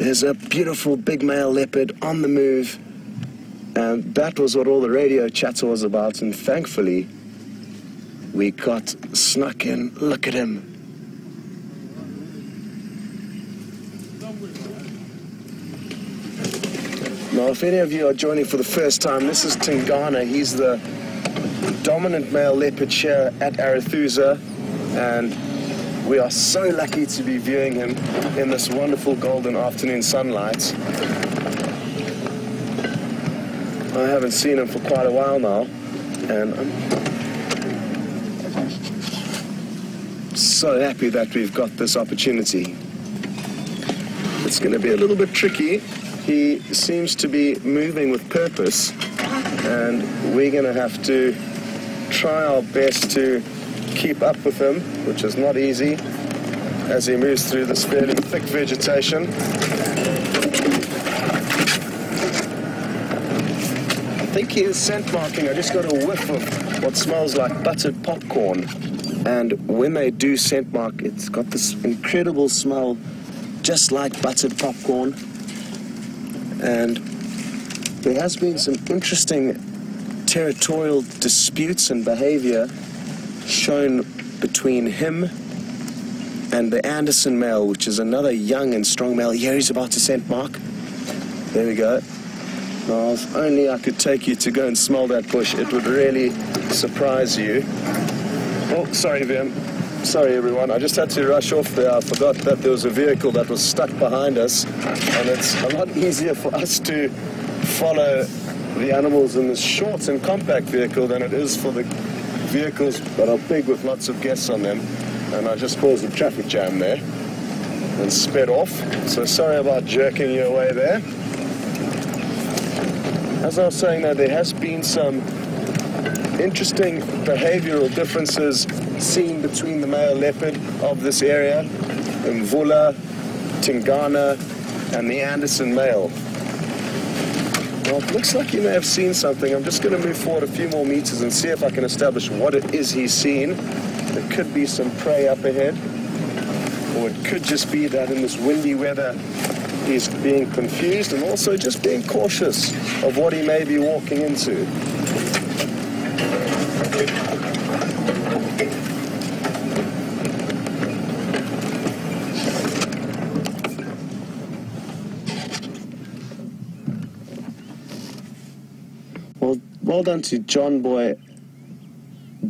There's a beautiful big male leopard on the move. And that was what all the radio chatter was about. And thankfully, we got snuck in. Look at him. Now, if any of you are joining for the first time, this is Tingana. He's the dominant male leopard here at Arathusa, and we are so lucky to be viewing him in this wonderful golden afternoon sunlight. I haven't seen him for quite a while now, and I'm so happy that we've got this opportunity. It's going to be a little bit tricky. He seems to be moving with purpose, and we're going to have to try our best to keep up with him, which is not easy as he moves through this fairly thick vegetation. I think he is scent marking. I just got a whiff of what smells like buttered popcorn, and when they do scent mark, it's got this incredible smell just like buttered popcorn. And there has been some interesting territorial disputes and behavior shown between him and the Anderson male, which is another young and strong male. Here he's about to scent mark. There we go. Now, if only I could take you to go and smell that bush, it would really surprise you. Oh, sorry, Vim. Sorry, everyone. I just had to rush off there. I forgot that there was a vehicle that was stuck behind us, and it's a lot easier for us to follow the animals in this short and compact vehicle than it is for the vehicles that are big with lots of guests on them. And I just caused a traffic jam there and sped off. So sorry about jerking you away there. As I was saying, though, there has been some interesting behavioral differences seen between the male leopard of this area, Mvula, Tingana, and the Anderson male. Well, it looks like he may have seen something. I'm just going to move forward a few more meters and see if I can establish what it is he's seen. There could be some prey up ahead, or it could just be that in this windy weather he's being confused and also just being cautious of what he may be walking into. Well done to John Boy,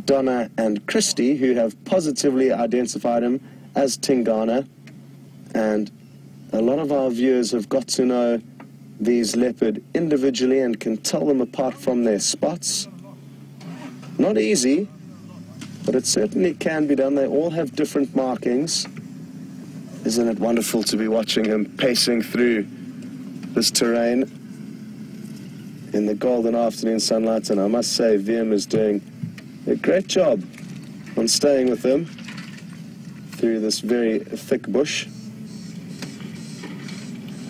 Donna, and Christy, who have positively identified him as Tingana. And a lot of our viewers have got to know these leopard individually and can tell them apart from their spots. Not easy, but it certainly can be done. They all have different markings. Isn't it wonderful to be watching him pacing through this terrain in the golden afternoon sunlight? And I must say, VM is doing a great job on staying with him through this very thick bush.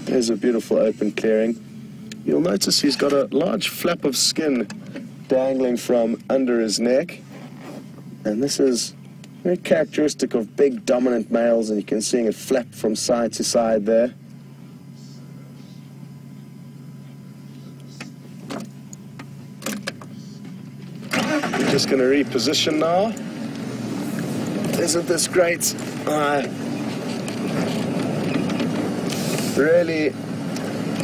There's a beautiful open clearing. You'll notice he's got a large flap of skin dangling from under his neck, and this is very characteristic of big dominant males, and you can see it flap from side to side there. We're just going to reposition now. Isn't this great? Really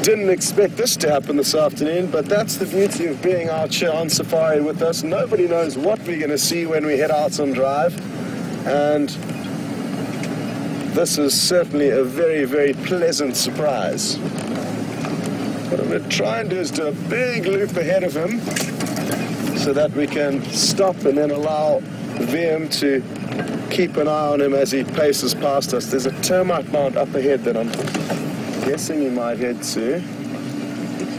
didn't expect this to happen this afternoon, but that's the beauty of being out here on safari with us. Nobody knows what we're going to see when we head out on drive, and this is certainly a very, very pleasant surprise. What I'm going to try and do is do a big loop ahead of him so that we can stop and then allow VM to keep an eye on him as he paces past us. There's a termite mound up ahead that I'm guessing he might head to.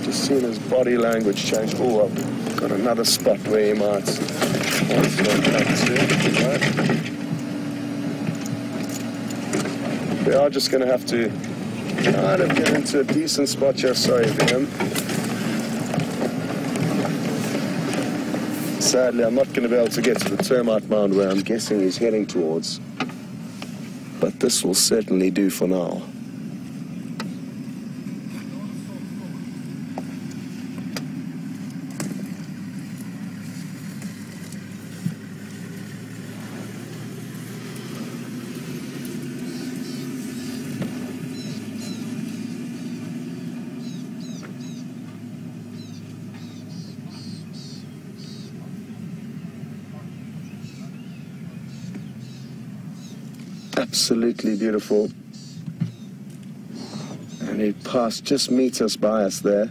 Just seeing his body language change. Oh, I've got another spot where he might come to. We are just going to have to kind of get into a decent spot here. Sorry, Vim. Sadly, I'm not going to be able to get to the termite mound where I'm guessing he's heading towards. But this will certainly do for now. absolutely beautiful. And he passed just meters by us there.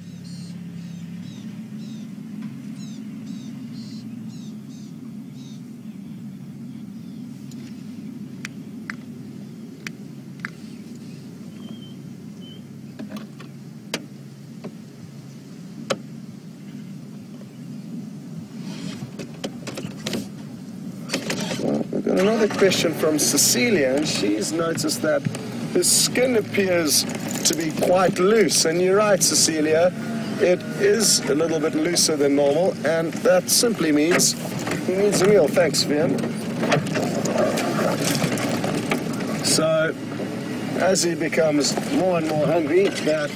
We've got another question from Cecilia, and she's noticed that his skin appears to be quite loose. And you're right, Cecilia, it is a little bit looser than normal, and that simply means he needs a meal. Thanks, Vian. So, as he becomes more and more hungry, that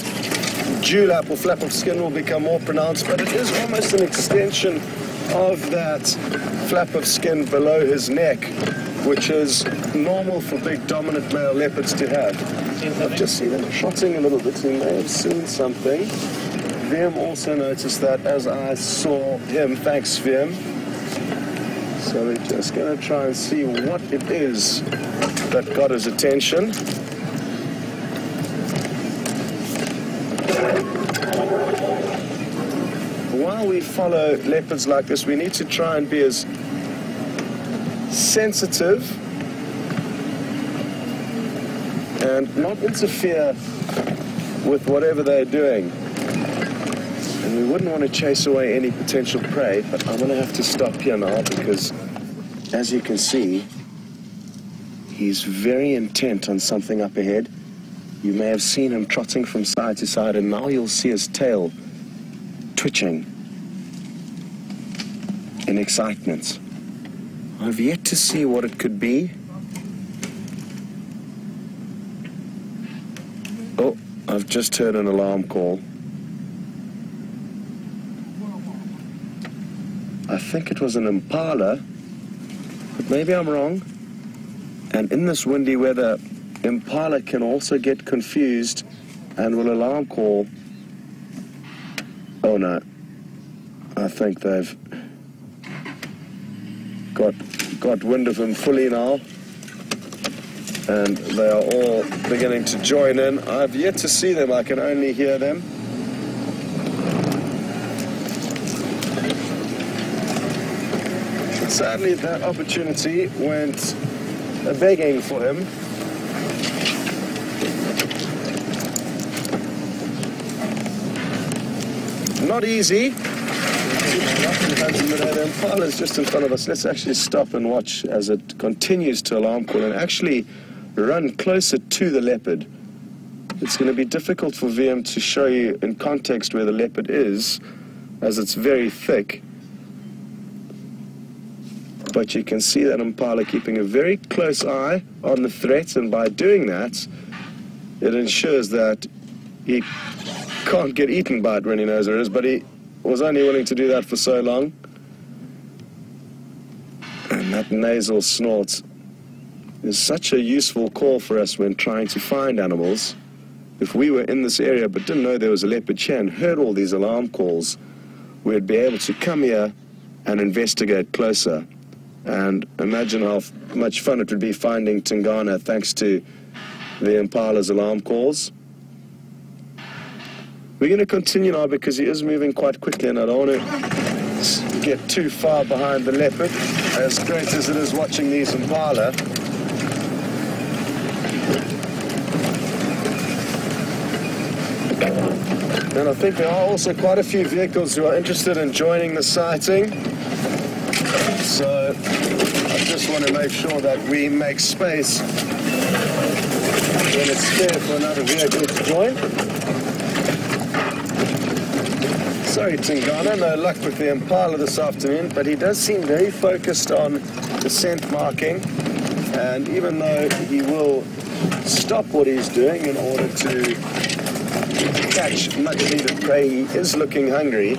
dewlap or flap of skin will become more pronounced, but it is almost an extension of that flap of skin below his neck, which is normal for big dominant male leopards to have. I've just seen him trotting a little bit. He may have seen something. VM also noticed that as I saw him. Thanks, VM. So we're just going to try and see what it is that got his attention. While we follow leopards like this, we need to try and be as sensitive and not interfere with whatever they're doing. And we wouldn't want to chase away any potential prey, but I'm going to have to stop here now because, as you can see, he's very intent on something up ahead. You may have seen him trotting from side to side, and now you'll see his tail twitching in excitement. I've yet to see what it could be. Oh, I've just heard an alarm call. I think it was an impala, but maybe I'm wrong. And in this windy weather, impala can also get confused and will alarm call. Oh no, I think they've got wind of him fully now, and they are all beginning to join in. I've yet to see them, I can only hear them. But sadly, that opportunity went begging for him. Not easy. The impala is just in front of us. Let's actually stop and watch as it continues to alarm call and actually run closer to the leopard. It's going to be difficult for VM to show you in context where the leopard is, as it's very thick. But you can see that impala keeping a very close eye on the threat, and by doing that, it ensures that he can't get eaten by it when he knows there is, but he was only willing to do that for so long. And that nasal snort is such a useful call for us when trying to find animals. If we were in this area but didn't know there was a leopard here and heard all these alarm calls, we'd be able to come here and investigate closer. And imagine how much fun it would be finding Tingana thanks to the impala's alarm calls. We're going to continue now because he is moving quite quickly, and I don't want to get too far behind the leopard, as great as it is watching these impala. And I think there are also quite a few vehicles who are interested in joining the sighting. So I just want to make sure that we make space when it's fair for another vehicle to join. Sorry, Tingana, no luck with the impala this afternoon, but he does seem very focused on the scent marking, and even though he will stop what he's doing in order to catch much needed prey, he is looking hungry.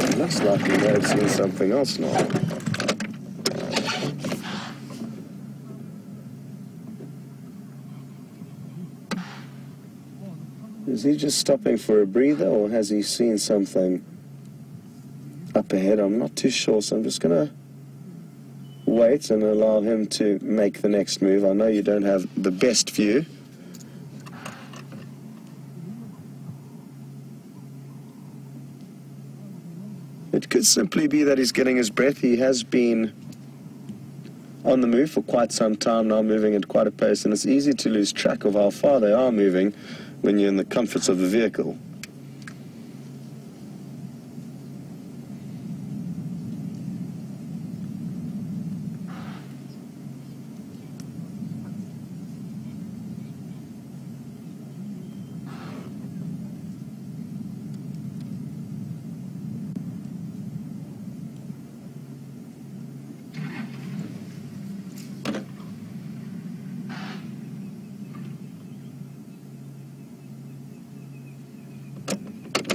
It looks like he may have seen something else now. Is he just stopping for a breather, or has he seen something up up ahead. I'm not too sure, so I'm just going to wait and allow him to make the next move. I know you don't have the best view. It could simply be that he's getting his breath. He has been on the move for quite some time now, moving at quite a pace, and it's easy to lose track of how far they are moving when you're in the comforts of the vehicle.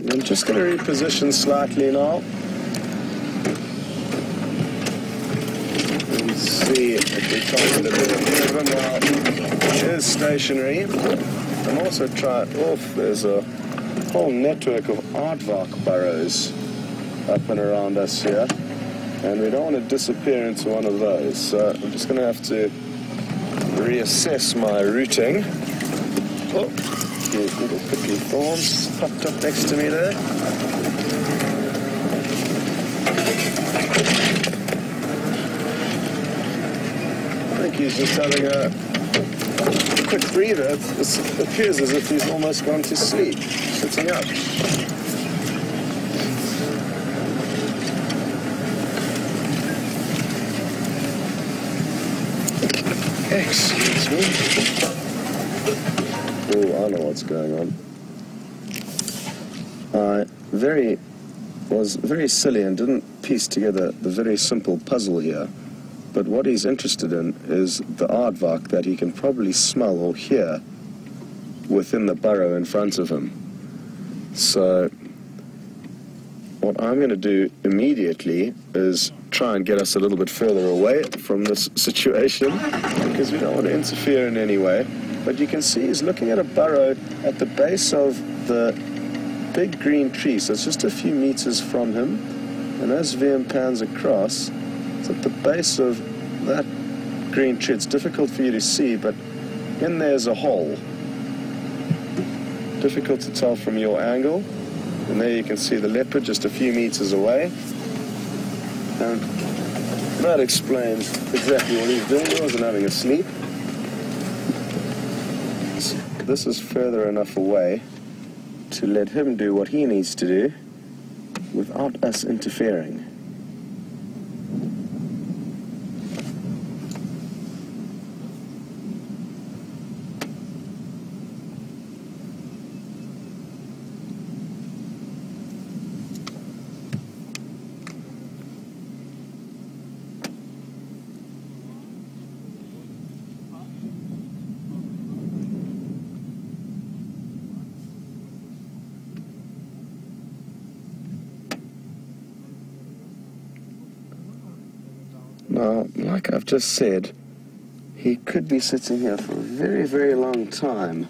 I'm just going to reposition slightly now and see if we can get a bit of movement while it is stationary, and also try it off. There's a whole network of aardvark burrows up and around us here, and we don't want to disappear into one of those, so I'm just going to have to reassess my routing. Oh. Little prickly thorns popped up next to me there. I think he's just having a quick breather. It appears as if he's almost gone to sleep, sitting up. Excuse me. Oh, I know what's going on. I was very silly and didn't piece together the very simple puzzle here. But what he's interested in is the aardvark that he can probably smell or hear within the burrow in front of him. So what I'm going to do immediately is try and get us a little bit further away from this situation, because we don't want to interfere in any way. But you can see he's looking at a burrow at the base of the big green tree, so it's just a few meters from him. And as VM pans across, it's at the base of that green tree. It's difficult for you to see, but in there's a hole. Difficult to tell from your angle. And there you can see the leopard just a few meters away. And that explains exactly what he's doing. He wasn't having a sleep. This is further enough away to let him do what he needs to do without us interfering. Now, like I've just said, he could be sitting here for a very, very long time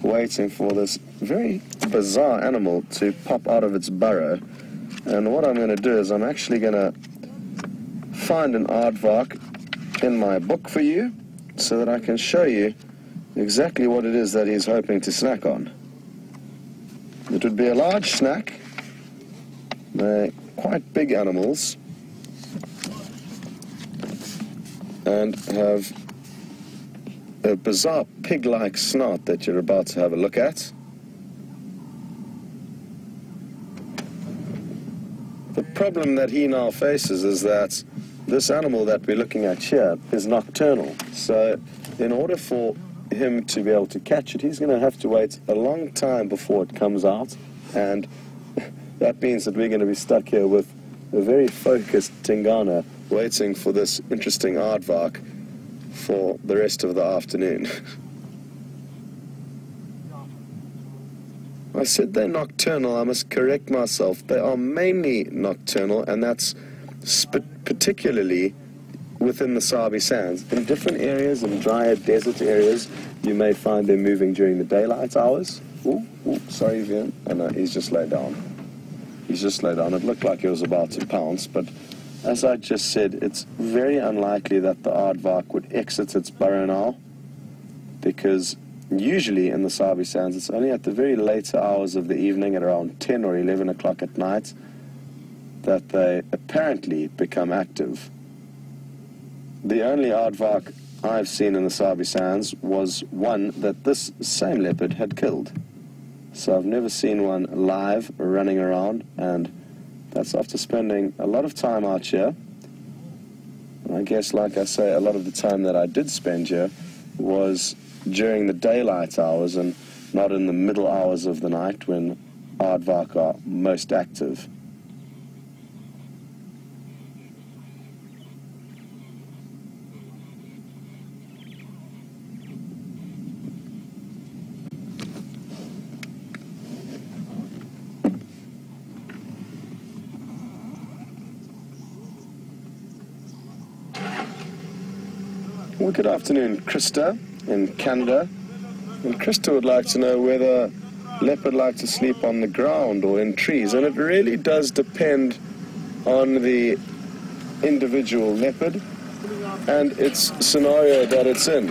waiting for this very bizarre animal to pop out of its burrow. And what I'm going to do is I'm actually going to find an aardvark in my book for you so that I can show you exactly what it is that he's hoping to snack on. It would be a large snack. They're quite big animals and have a bizarre pig-like snout that you're about to have a look at. The problem that he now faces is that this animal that we're looking at here is nocturnal. So in order for him to be able to catch it, he's going to have to wait a long time before it comes out, and that means that we're going to be stuck here with a very focused Tingana waiting for this interesting aardvark for the rest of the afternoon. I said they're nocturnal. I must correct myself. They are mainly nocturnal, and that's particularly within the Sabi Sands. In different areas, in drier desert areas, you may find them moving during the daylight hours. Sorry, Vian. And he's just laid down. He's just laid down. It looked like he was about to pounce, but as I just said, it's very unlikely that the aardvark would exit its burrow now, because usually in the Sabi Sands, it's only at the very later hours of the evening, at around 10 or 11 o'clock at night, that they apparently become active. The only aardvark I've seen in the Sabi Sands was one that this same leopard had killed. So I've never seen one live running around, and that's after spending a lot of time out here. And I guess, like I say, a lot of the time that I did spend here was during the daylight hours and not in the middle hours of the night when aardvark are most active. Well, good afternoon, Krista in Canada. And Krista would like to know whether leopard like to sleep on the ground or in trees. And it really does depend on the individual leopard and its scenario that it's in.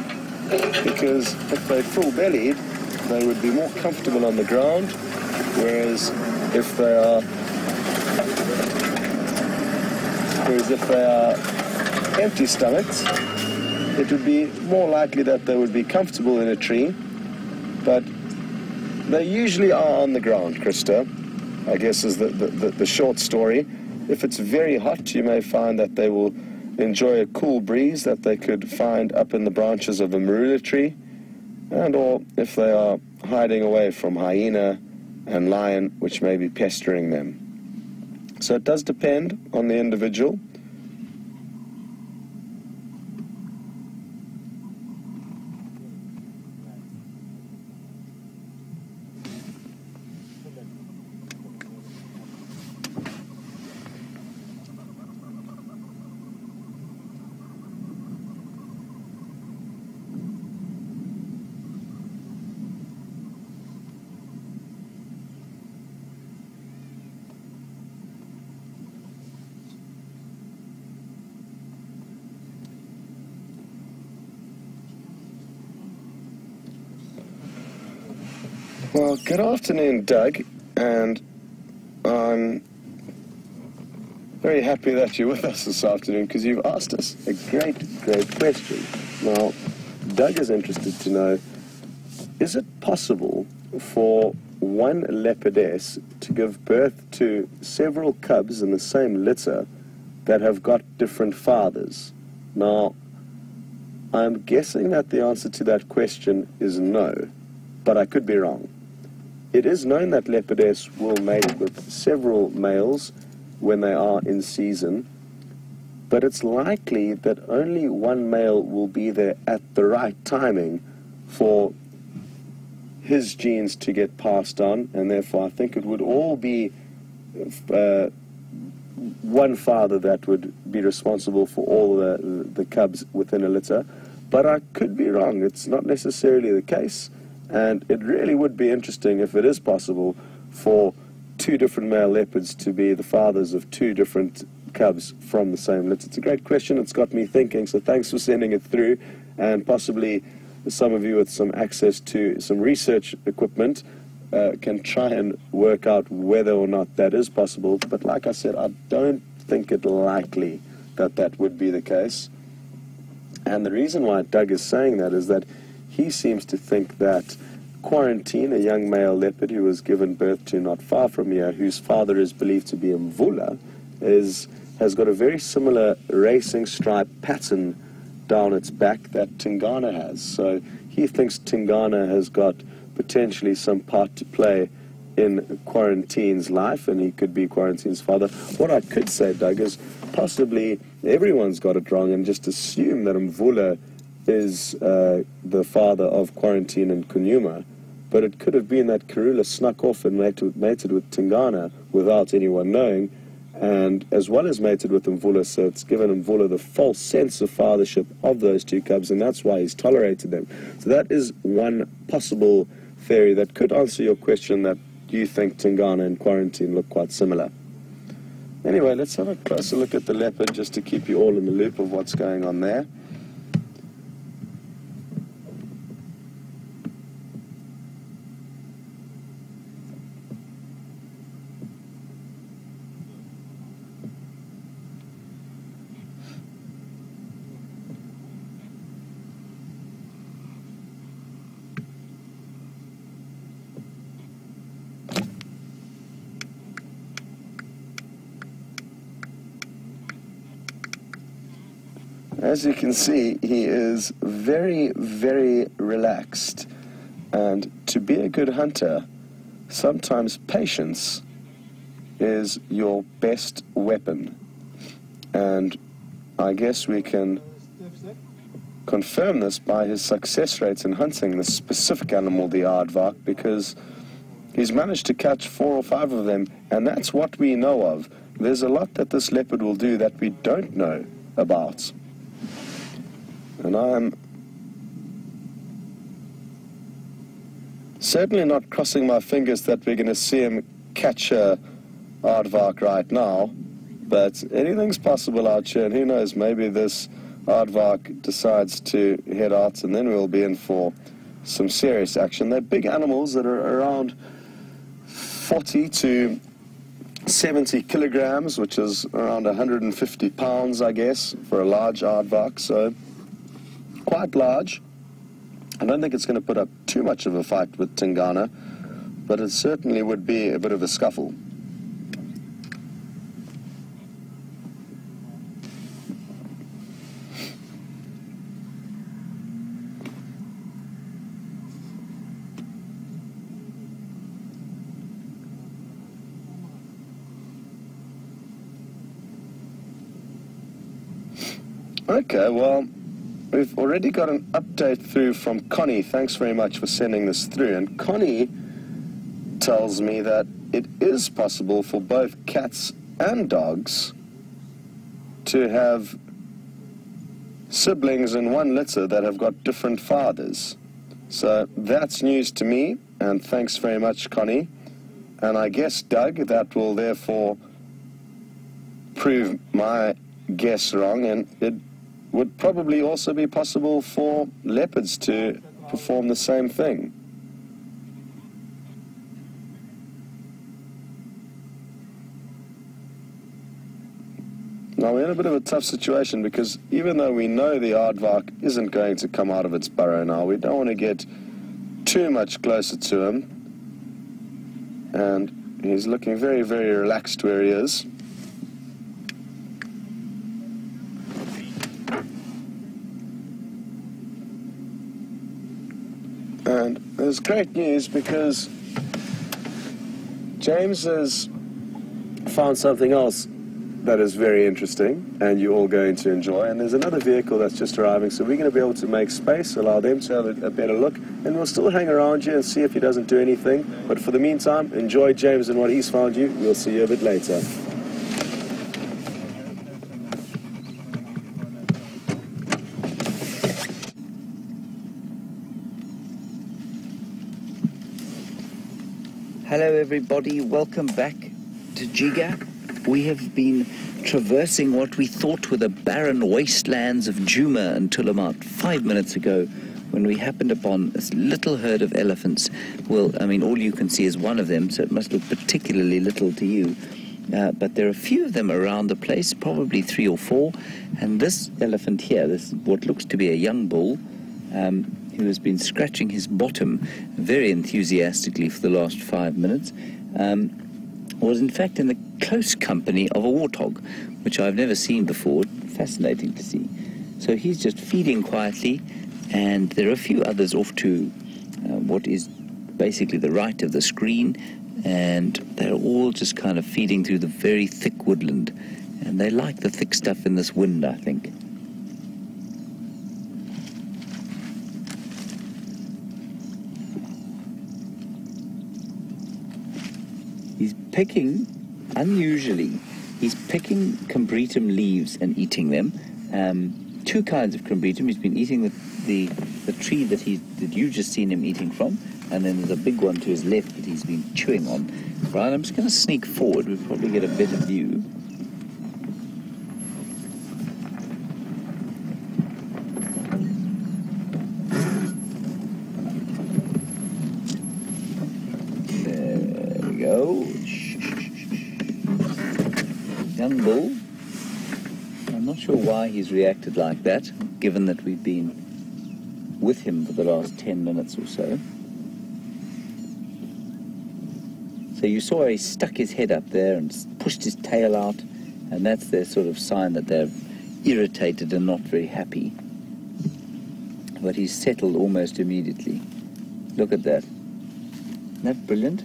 Because if they're full-bellied, they would be more comfortable on the ground, whereas if they are empty-stomached, it would be more likely that they would be comfortable in a tree, but they usually are on the ground, Krista, I guess is the short story. If it's very hot, you may find that they will enjoy a cool breeze that they could find up in the branches of a marula tree, and or if they are hiding away from hyena and lion, which may be pestering them. So it does depend on the individual. Well, good afternoon, Doug, and I'm very happy that you're with us this afternoon because you've asked us a great question. Now, Doug is interested to know, is it possible for one leopardess to give birth to several cubs in the same litter that have got different fathers? Now, I'm guessing that the answer to that question is no, but I could be wrong. It is known that leopardess will mate with several males when they are in season, but it's likely that only one male will be there at the right timing for his genes to get passed on, and therefore I think it would all be one father that would be responsible for all the cubs within a litter. But I could be wrong. It's not necessarily the case. And it really would be interesting if it is possible for two different male leopards to be the fathers of two different cubs from the same litter. It's a great question. It's got me thinking, so thanks for sending it through. And possibly some of you with some access to some research equipment can try and work out whether or not that is possible. But like I said, I don't think it likely that that would be the case. And the reason why Doug is saying that is that he seems to think that Quarantine, a young male leopard who was given birth to not far from here, whose father is believed to be Mvula, has got a very similar racing stripe pattern down its back that Tingana has. So he thinks Tingana has got potentially some part to play in Quarantine's life, and he could be Quarantine's father. What I could say, Doug, is possibly everyone's got it wrong and just assume that Mvula is the father of Quarantine and Kunyuma, but it could have been that Karula snuck off and mated with Tingana without anyone knowing, and as well as mated with Mvula, so it's given Mvula the false sense of fathership of those two cubs, and that's why he's tolerated them. So that is one possible theory that could answer your question that you think Tingana and Quarantine look quite similar. Anyway, let's have a closer look at the leopard just to keep you all in the loop of what's going on there. As you can see, he is very, very relaxed. And to be a good hunter, sometimes patience is your best weapon. And I guess we can confirm this by his success rates in hunting this specific animal, the aardvark, because he's managed to catch 4 or 5 of them, and that's what we know of. There's a lot that this leopard will do that we don't know about. And I'm certainly not crossing my fingers that we're going to see him catch a aardvark right now, but anything's possible out here, and who knows, maybe this aardvark decides to head out, and then we'll be in for some serious action. They're big animals that are around 40 to 70 kilograms, which is around 150 pounds, I guess, for a large aardvark, so quite large. I don't think it's going to put up too much of a fight with Tingana, but it certainly would be a bit of a scuffle. Okay, well, we've already got an update through from Connie. Thanks very much for sending this through. And Connie tells me that it is possible for both cats and dogs to have siblings in one litter that have got different fathers. So that's news to me, and thanks very much, Connie. And I guess, Doug, that will therefore prove my guess wrong, and it would probably also be possible for leopards to perform the same thing. Now we're in a bit of a tough situation because even though we know the aardvark isn't going to come out of its burrow now, we don't want to get too much closer to him. And he's looking very, very relaxed where he is. And there's great news because James has found something else that is very interesting and you're all going to enjoy. And there's another vehicle that's just arriving, so we're going to be able to make space, allow them to have a better look, and we'll still hang around you and see if he doesn't do anything. But for the meantime, enjoy James and what he's found you. We'll see you a bit later. Hello everybody, welcome back to Jiga. We have been traversing what we thought were the barren wastelands of Djuma until about 5 minutes ago when we happened upon this little herd of elephants. Well, I mean, all you can see is one of them, so it must look particularly little to you. But there are a few of them around the place, probably 3 or 4. And this elephant here, this what looks to be a young bull, who has been scratching his bottom very enthusiastically for the last 5 minutes, was in fact in the close company of a warthog, which I've never seen before. Fascinating to see. So he's just feeding quietly, and there are a few others off to what is basically the right of the screen, and they're all just kind of feeding through the very thick woodland, and they like the thick stuff in this wind, I think. He's picking, unusually, he's picking combretum leaves and eating them. 2 kinds of combretum. He's been eating the tree that you just seen him eating from, and then there's a big one to his left that he's been chewing on. Right, I'm just going to sneak forward. We'll probably get a better view. young bull. I'm not sure why he's reacted like that, given that we've been with him for the last 10 minutes or so. So you saw he stuck his head up there and pushed his tail out, and that's their sort of sign that they're irritated and not very happy. But he's settled almost immediately. Look at that. Isn't that brilliant?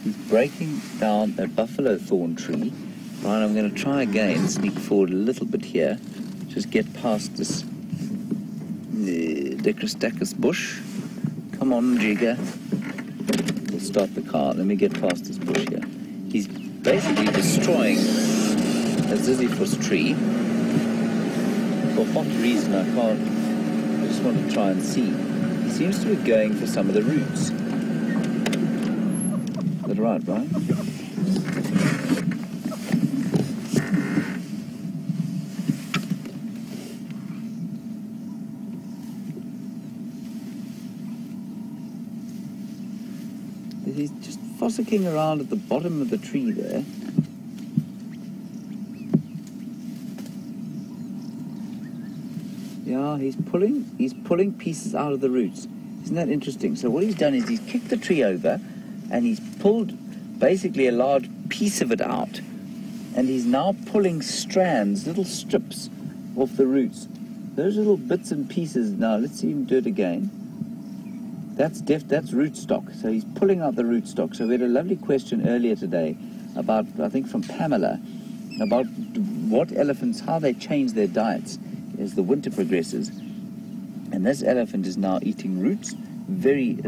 He's breaking down a buffalo thorn tree. Right, I'm going to try again, sneak forward a little bit here. Just get past this Dicrostacus bush. Come on, Jigger. We'll start the car. Let me get past this bush here. He's basically destroying a Ziziphus tree. For what reason, I can't. I just want to try and see. He seems to be going for some of the roots. Is that right, Brian? He's just fossicking around at the bottom of the tree there. Yeah, he's pulling pieces out of the roots. Isn't that interesting? So what he's done is he's kicked the tree over and he's pulled basically a large piece of it out, and he's now pulling strands, little strips off the roots. Those little bits and pieces. Now let's see him do it again. That's rootstock. So he's pulling out the rootstock. So we had a lovely question earlier today about, I think from Pamela, about what elephants, how they change their diets as the winter progresses. And this elephant is now eating roots, very,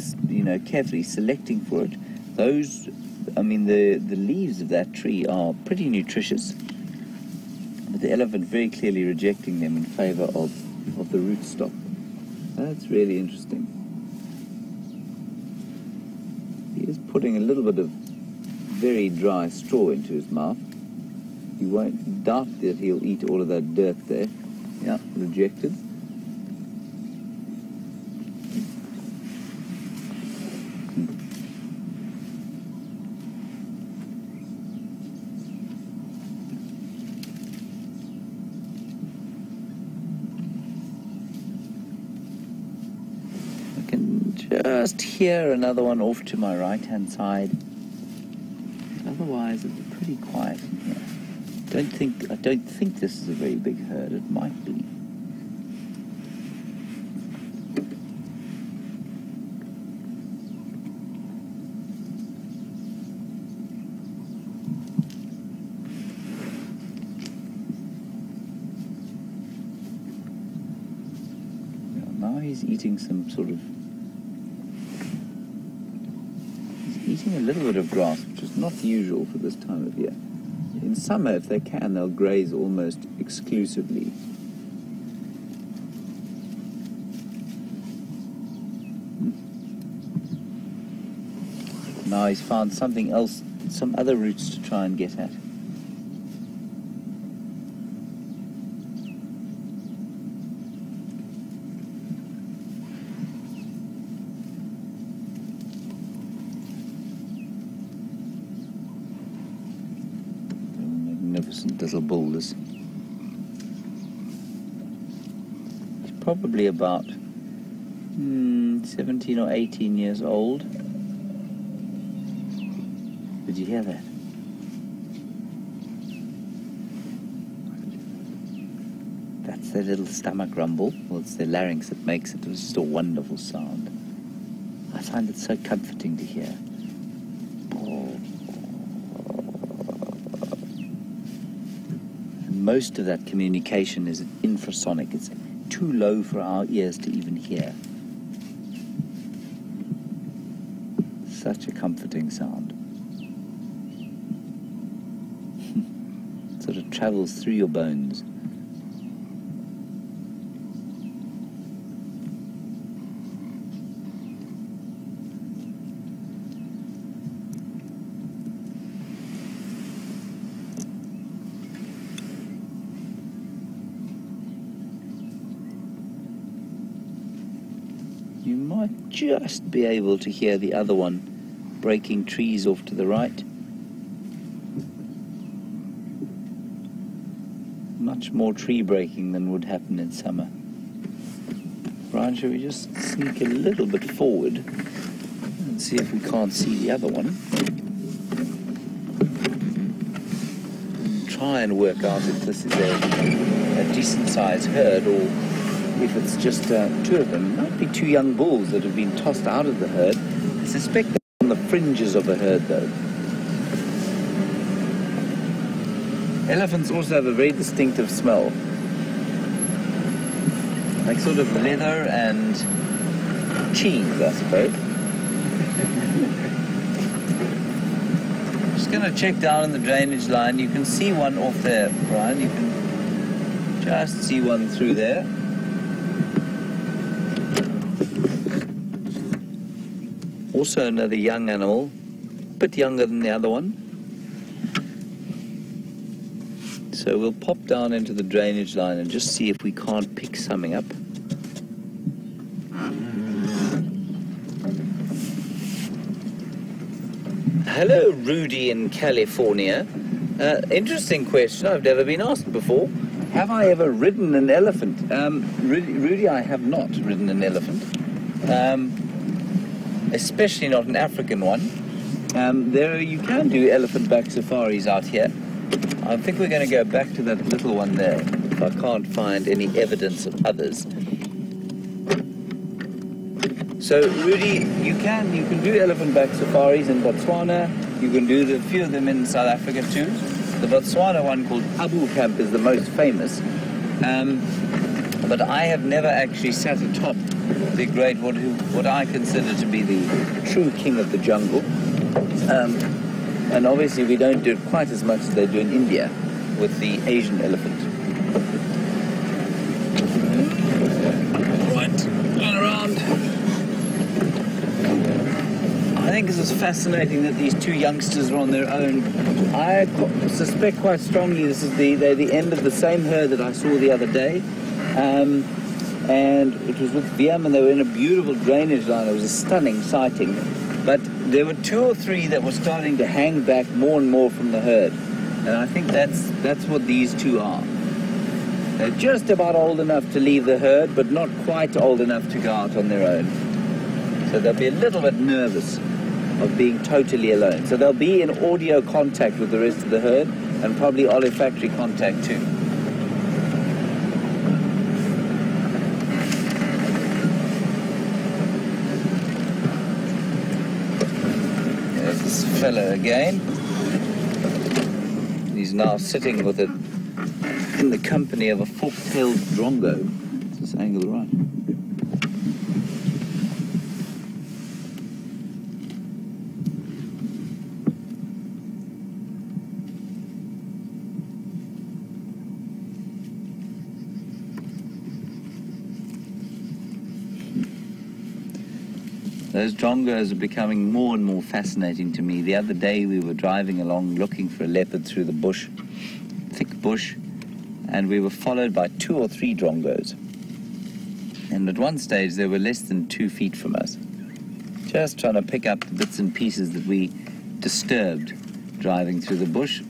carefully selecting for it. Those, the leaves of that tree are pretty nutritious, but the elephant very clearly rejecting them in favor of the rootstock. That's really interesting. He is putting a little bit of very dry straw into his mouth. You won't doubt that he'll eat all of that dirt there. Yeah, rejected. I can just hear another one off to my right-hand side. Otherwise, it's pretty quiet in here. I don't think this is a very big herd. It might be. Now he's eating some sort of... He's eating a little bit of grass, which is not usual for this time of year. In summer, if they can, they'll graze almost exclusively. Now he's found something else, some other roots to try and get at. Magnificent little bull, this. He's probably about 17 or 18 years old. Did you hear that? That's their little stomach rumble. Well, it's their larynx that makes it. It was just a wonderful sound. I find it so comforting to hear. Most of that communication is infrasonic. It's too low for our ears to even hear. Such a comforting sound. Sort of travels through your bones. You might just be able to hear the other one breaking trees off to the right. much more tree breaking than would happen in summer. Brian, shall we just sneak a little bit forward and see if we can't see the other one? Try and work out if this is a decent sized herd or if it's just two of them. It might be two young bulls that have been tossed out of the herd. I suspect they're on the fringes of a herd though. Elephants also have a very distinctive smell. Like sort of leather and cheese, I suppose. Just going to check down in the drainage line. You can see one off there, Brian. You can just see one through there. Also another young animal, a bit younger than the other one. So we'll pop down into the drainage line and just see if we can't pick something up. Hello, Rudy in California. Interesting question. I've never been asked before. Have I ever ridden an elephant? Rudy, I have not ridden an elephant. Especially not an African one. You can do elephant-back safaris out here. I think we're going to go back to that little one there, if I can't find any evidence of others. So, Rudy, you can do elephant-back safaris in Botswana. You can do a few of them in South Africa too. The Botswana one called Abu Camp is the most famous. But I have never actually sat atop the great, what I consider to be the true king of the jungle. And obviously we don't do it quite as much as they do in India with the Asian elephant. Right, turn around. I think this is fascinating that these two youngsters are on their own. I suspect quite strongly this is they're the end of the same herd that I saw the other day. And it was with VM, and they were in a beautiful drainage line. It was a stunning sighting. But there were two or three that were starting to hang back more and more from the herd. And I think that's what these two are. They're just about old enough to leave the herd, but not quite old enough to go out on their own. So they'll be a little bit nervous of being totally alone. So they'll be in audio contact with the rest of the herd, and probably olfactory contact too. Fella again. He's now sitting with it in the company of a fork-tailed drongo. Is this angle right? Those drongos are becoming more and more fascinating to me. The other day we were driving along looking for a leopard through the bush, thick bush, and we were followed by 2 or 3 drongos. And at one stage they were less than 2 feet from us, just trying to pick up the bits and pieces that we disturbed driving through the bush.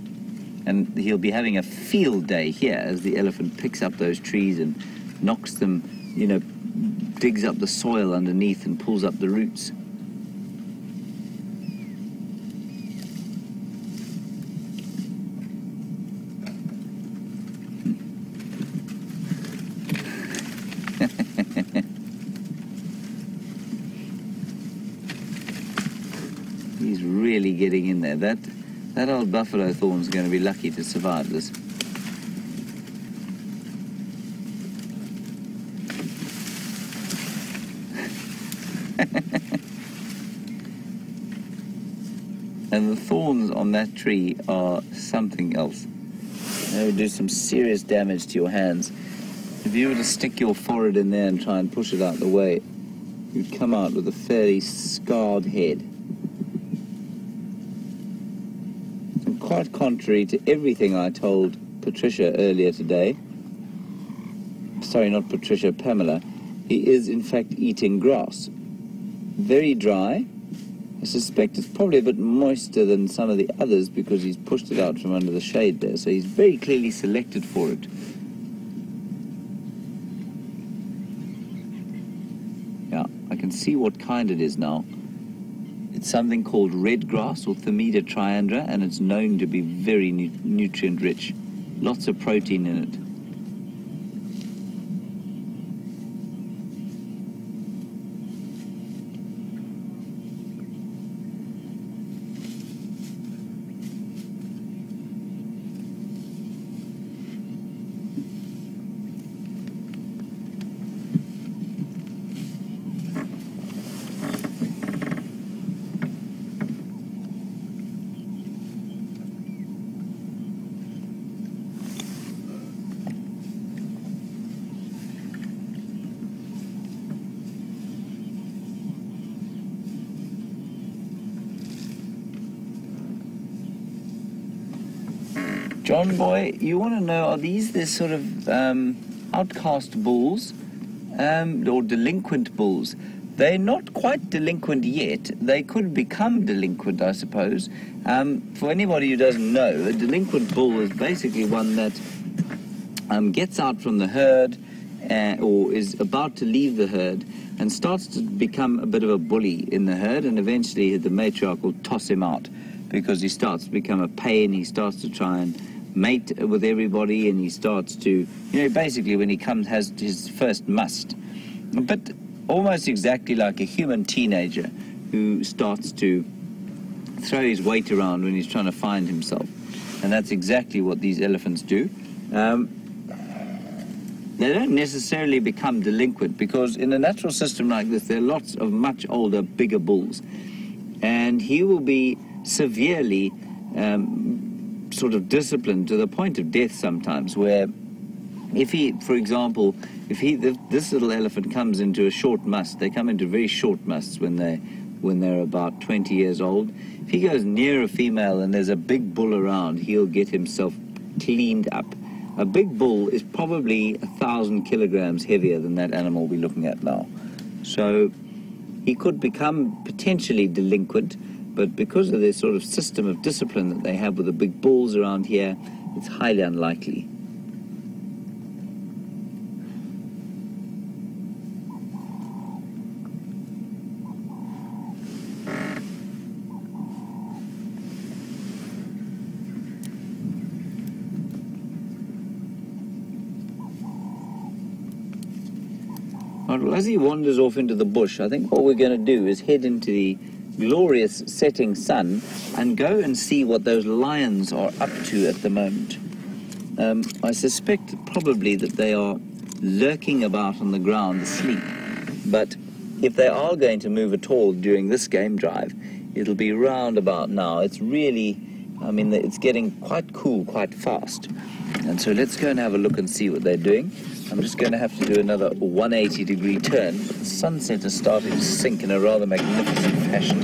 And he'll be having a field day here as the elephant picks up those trees and knocks them, digs up the soil underneath and pulls up the roots. He's really getting in there. That old buffalo thorn's going to be lucky to survive this. And the thorns on that tree are something else. They would do some serious damage to your hands. If you were to stick your forehead in there and try and push it out the way, you'd come out with a fairly scarred head. And quite contrary to everything I told Patricia earlier today, sorry, not Patricia, Pamela, he is in fact eating grass. Very dry. I suspect it's probably a bit moister than some of the others because he's pushed it out from under the shade there. So he's very clearly selected for it. I can see what kind it is now. It's something called red grass or Thermida triandra, and it's known to be very nutrient rich. Lots of protein in it. John boy, you want to know, are these the sort of outcast bulls or delinquent bulls? They're not quite delinquent yet. They could become delinquent, I suppose. For anybody who doesn't know, a delinquent bull is basically one that gets out from the herd or is about to leave the herd and starts to become a bit of a bully in the herd, and eventually the matriarch will toss him out because he starts to become a pain. He starts to try and mate with everybody, and he starts to, basically when he has his first must. But almost exactly like a human teenager who starts to throw his weight around when he's trying to find himself. And that's exactly what these elephants do. They don't necessarily become delinquent, because in a natural system like this, there are lots of much older, bigger bulls. And he will be severely sort of disciplined to the point of death sometimes, where if he, for example, if this little elephant comes into a short must, they come into very short musts when they're about 20 years old. If he goes near a female and there's a big bull around, he'll get himself cleaned up. A big bull is probably 1,000 kilograms heavier than that animal we're looking at now. So he could become potentially delinquent, but because of this sort of system of discipline that they have with the big bulls around here, it's highly unlikely. Well, as he wanders off into the bush, I think what we're going to do is head into the glorious setting sun and go and see what those lions are up to at the moment. I suspect probably that they are lurking about on the ground asleep, but if they are going to move at all during this game drive, it'll be round about now. It's really, it's getting quite cool quite fast, and so let's go and have a look and see what they're doing. I'm just going to have to do another 180-degree turn, but the sunset is starting to sink in a rather magnificent fashion.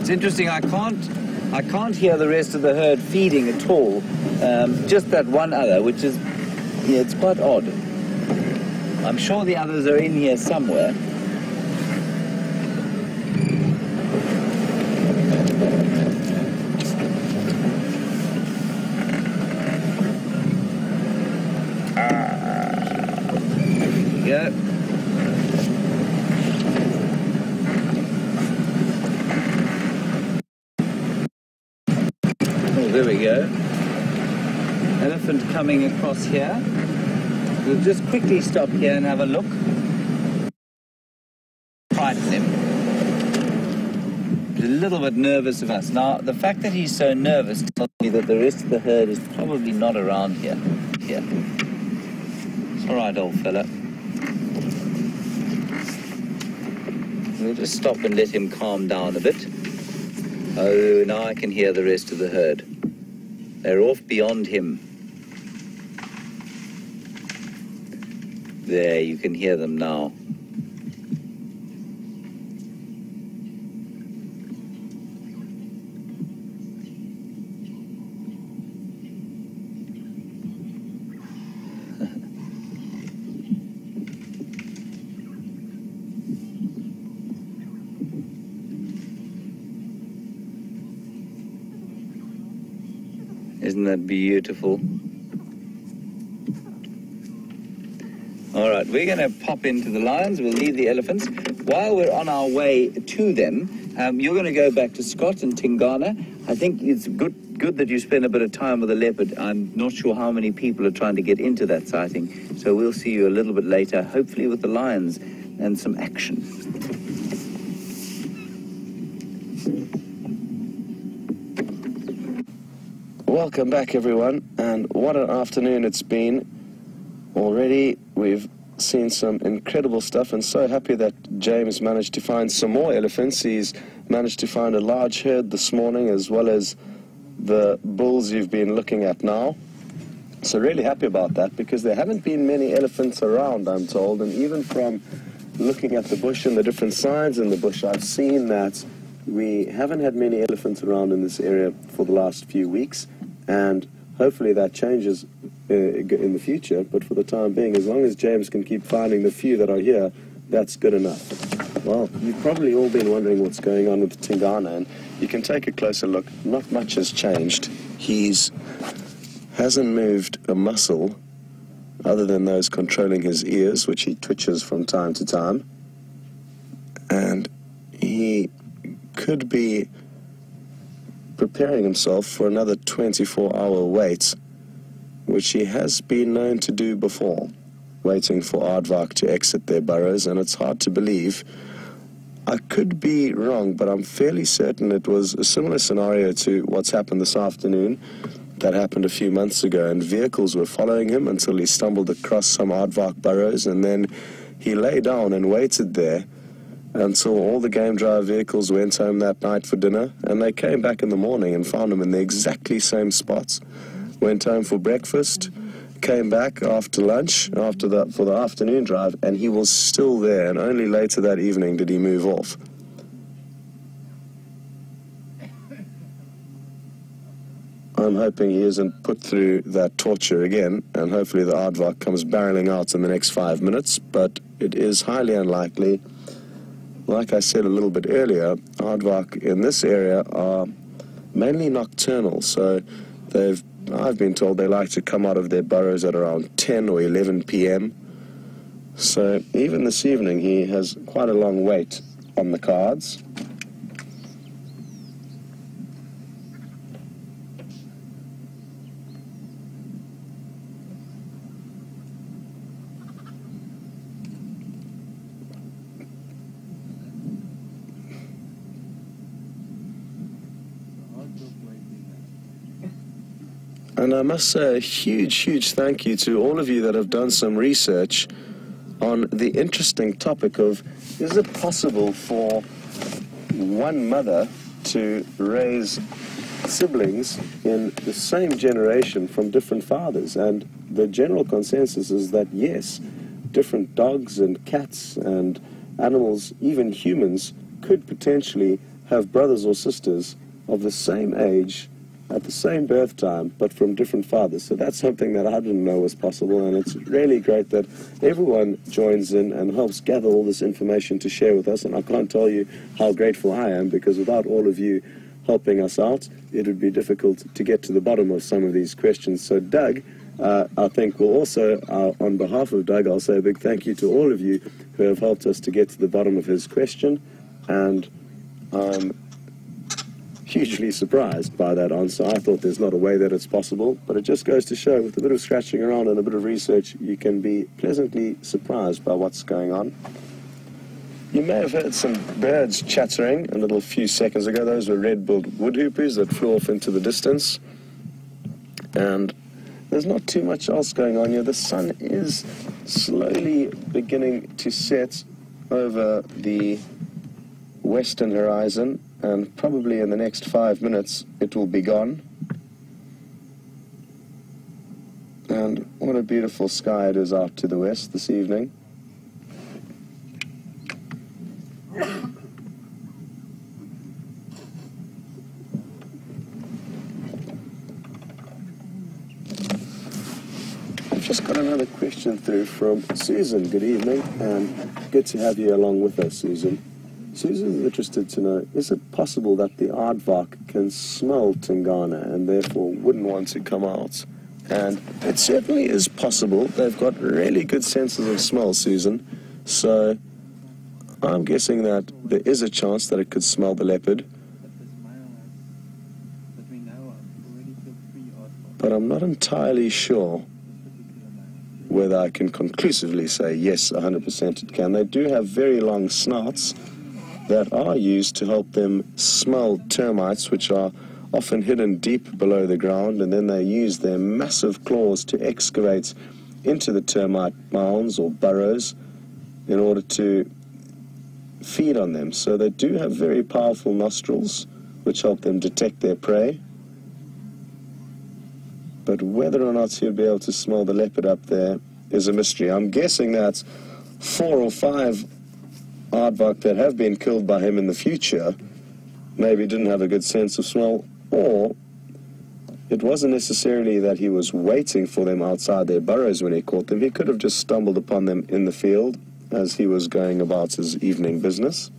It's interesting, I can't hear the rest of the herd feeding at all, just that one other, which is, it's quite odd. I'm sure the others are in here somewhere. Go. Oh, there we go. Elephant coming across here. We'll just quickly stop here and have a look. Fight him. He's a little bit nervous of us. Now, the fact that he's so nervous tells me that the rest of the herd is probably not around here. It's all right, old fella. We'll just stop and let him calm down a bit. Oh, now I can hear the rest of the herd. They're off beyond him. There, you can hear them now. Isn't that beautiful? All right, we're going to pop into the lions. We'll leave the elephants. While we're on our way to them, you're going to go back to Scott and Tingana. I think it's good that you spend a bit of time with the leopard. I'm not sure how many people are trying to get into that sighting, so we'll see you a little bit later, hopefully with the lions and some action. Welcome back, everyone, and what an afternoon it's been. Already we've seen some incredible stuff, and so happy that James managed to find some more elephants. He's managed to find a large herd this morning, as well as the bulls you've been looking at now. So really happy about that, because there haven't been many elephants around, I'm told, and even from looking at the bush and the different signs in the bush, I've seen that we haven't had many elephants around in this area for the last few weeks, and hopefully that changes in the future. But for the time being, as long as James can keep finding the few that are here, that's good enough. Well, you've probably all been wondering what's going on with Tingana, and you can take a closer look. Not much has changed. Hasn't moved a muscle other than those controlling his ears, which he twitches from time to time. And he could be preparing himself for another 24-hour wait, which he has been known to do before, waiting for aardvark to exit their burrows, and it's hard to believe. I could be wrong, but I'm fairly certain it was a similar scenario to what's happened this afternoon that happened a few months ago, and vehicles were following him until he stumbled across some aardvark burrows, and then he lay down and waited there until all the game drive vehicles went home that night for dinner, and they came back in the morning and found him in the exactly same spots. Went home for breakfast, came back after lunch, for the afternoon drive, and he was still there, and only later that evening did he move off. I'm hoping he isn't put through that torture again, and hopefully the aardvark comes barreling out in the next 5 minutes, but it is highly unlikely. Like I said a little bit earlier, aardvark in this area are mainly nocturnal, so I've been told they like to come out of their burrows at around 10 or 11 p.m. So even this evening he has quite a long wait on the cards. And I must say a huge thank you to all of you that have done some research on the interesting topic of, is it possible for one mother to raise siblings in the same generation from different fathers? And the general consensus is that yes, different dogs and cats and animals, even humans, could potentially have brothers or sisters of the same age at the same birth time, but from different fathers. So that's something that I didn't know was possible, and it's really great that everyone joins in and helps gather all this information to share with us. And I can't tell you how grateful I am, because without all of you helping us out, it would be difficult to get to the bottom of some of these questions. So Doug, I think will also, on behalf of Doug, I'll say a big thank you to all of you who have helped us to get to the bottom of his question, and I'm hugely surprised by that answer. I thought there's not a way that it's possible, but it just goes to show, with a bit of scratching around and a bit of research, you can be pleasantly surprised by what's going on. You may have heard some birds chattering a little few seconds ago. Those were red-billed woodhoopers that flew off into the distance. And there's not too much else going on here. The sun is slowly beginning to set over the western horizon, and probably in the next 5 minutes it will be gone. And what a beautiful sky it is out to the west this evening. I've just got another question through from Susan. Good evening, and good to have you along with us, Susan. Susan's interested to know, is it possible that the aardvark can smell Tingana and therefore wouldn't want to come out And it certainly is possible. They've got really good senses of smell, Susan. So I'm guessing that there is a chance that it could smell the leopard. But I'm not entirely sure whether I can conclusively say yes, 100% it can. They do have very long snouts that are used to help them smell termites, which are often hidden deep below the ground, and then they use their massive claws to excavate into the termite mounds or burrows in order to feed on them. So they do have very powerful nostrils which help them detect their prey. But whether or not he'll be able to smell the leopard up there is a mystery. I'm guessing that 4 or 5 aardvark that have been killed by him in the future maybe didn't have a good sense of smell, or it wasn't necessarily that he was waiting for them outside their burrows when he caught them. He could have just stumbled upon them in the field as he was going about his evening business.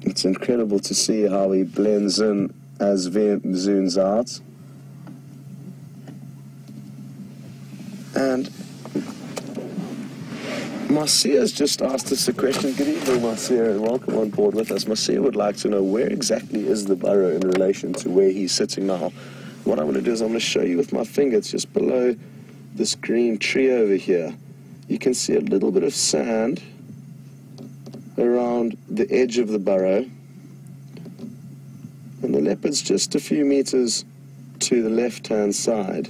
It's incredible to see how he blends in as Wim zooms out. And Marcia's just asked us a question. Good evening, Marcia, and welcome on board with us. Marcia would like to know where exactly is the burrow in relation to where he's sitting now. What I'm going to do is I'm going to show you with my finger. It's just below this green tree over here. You can see a little bit of sand around the edge of the burrow. And the leopard's just a few meters to the left-hand side.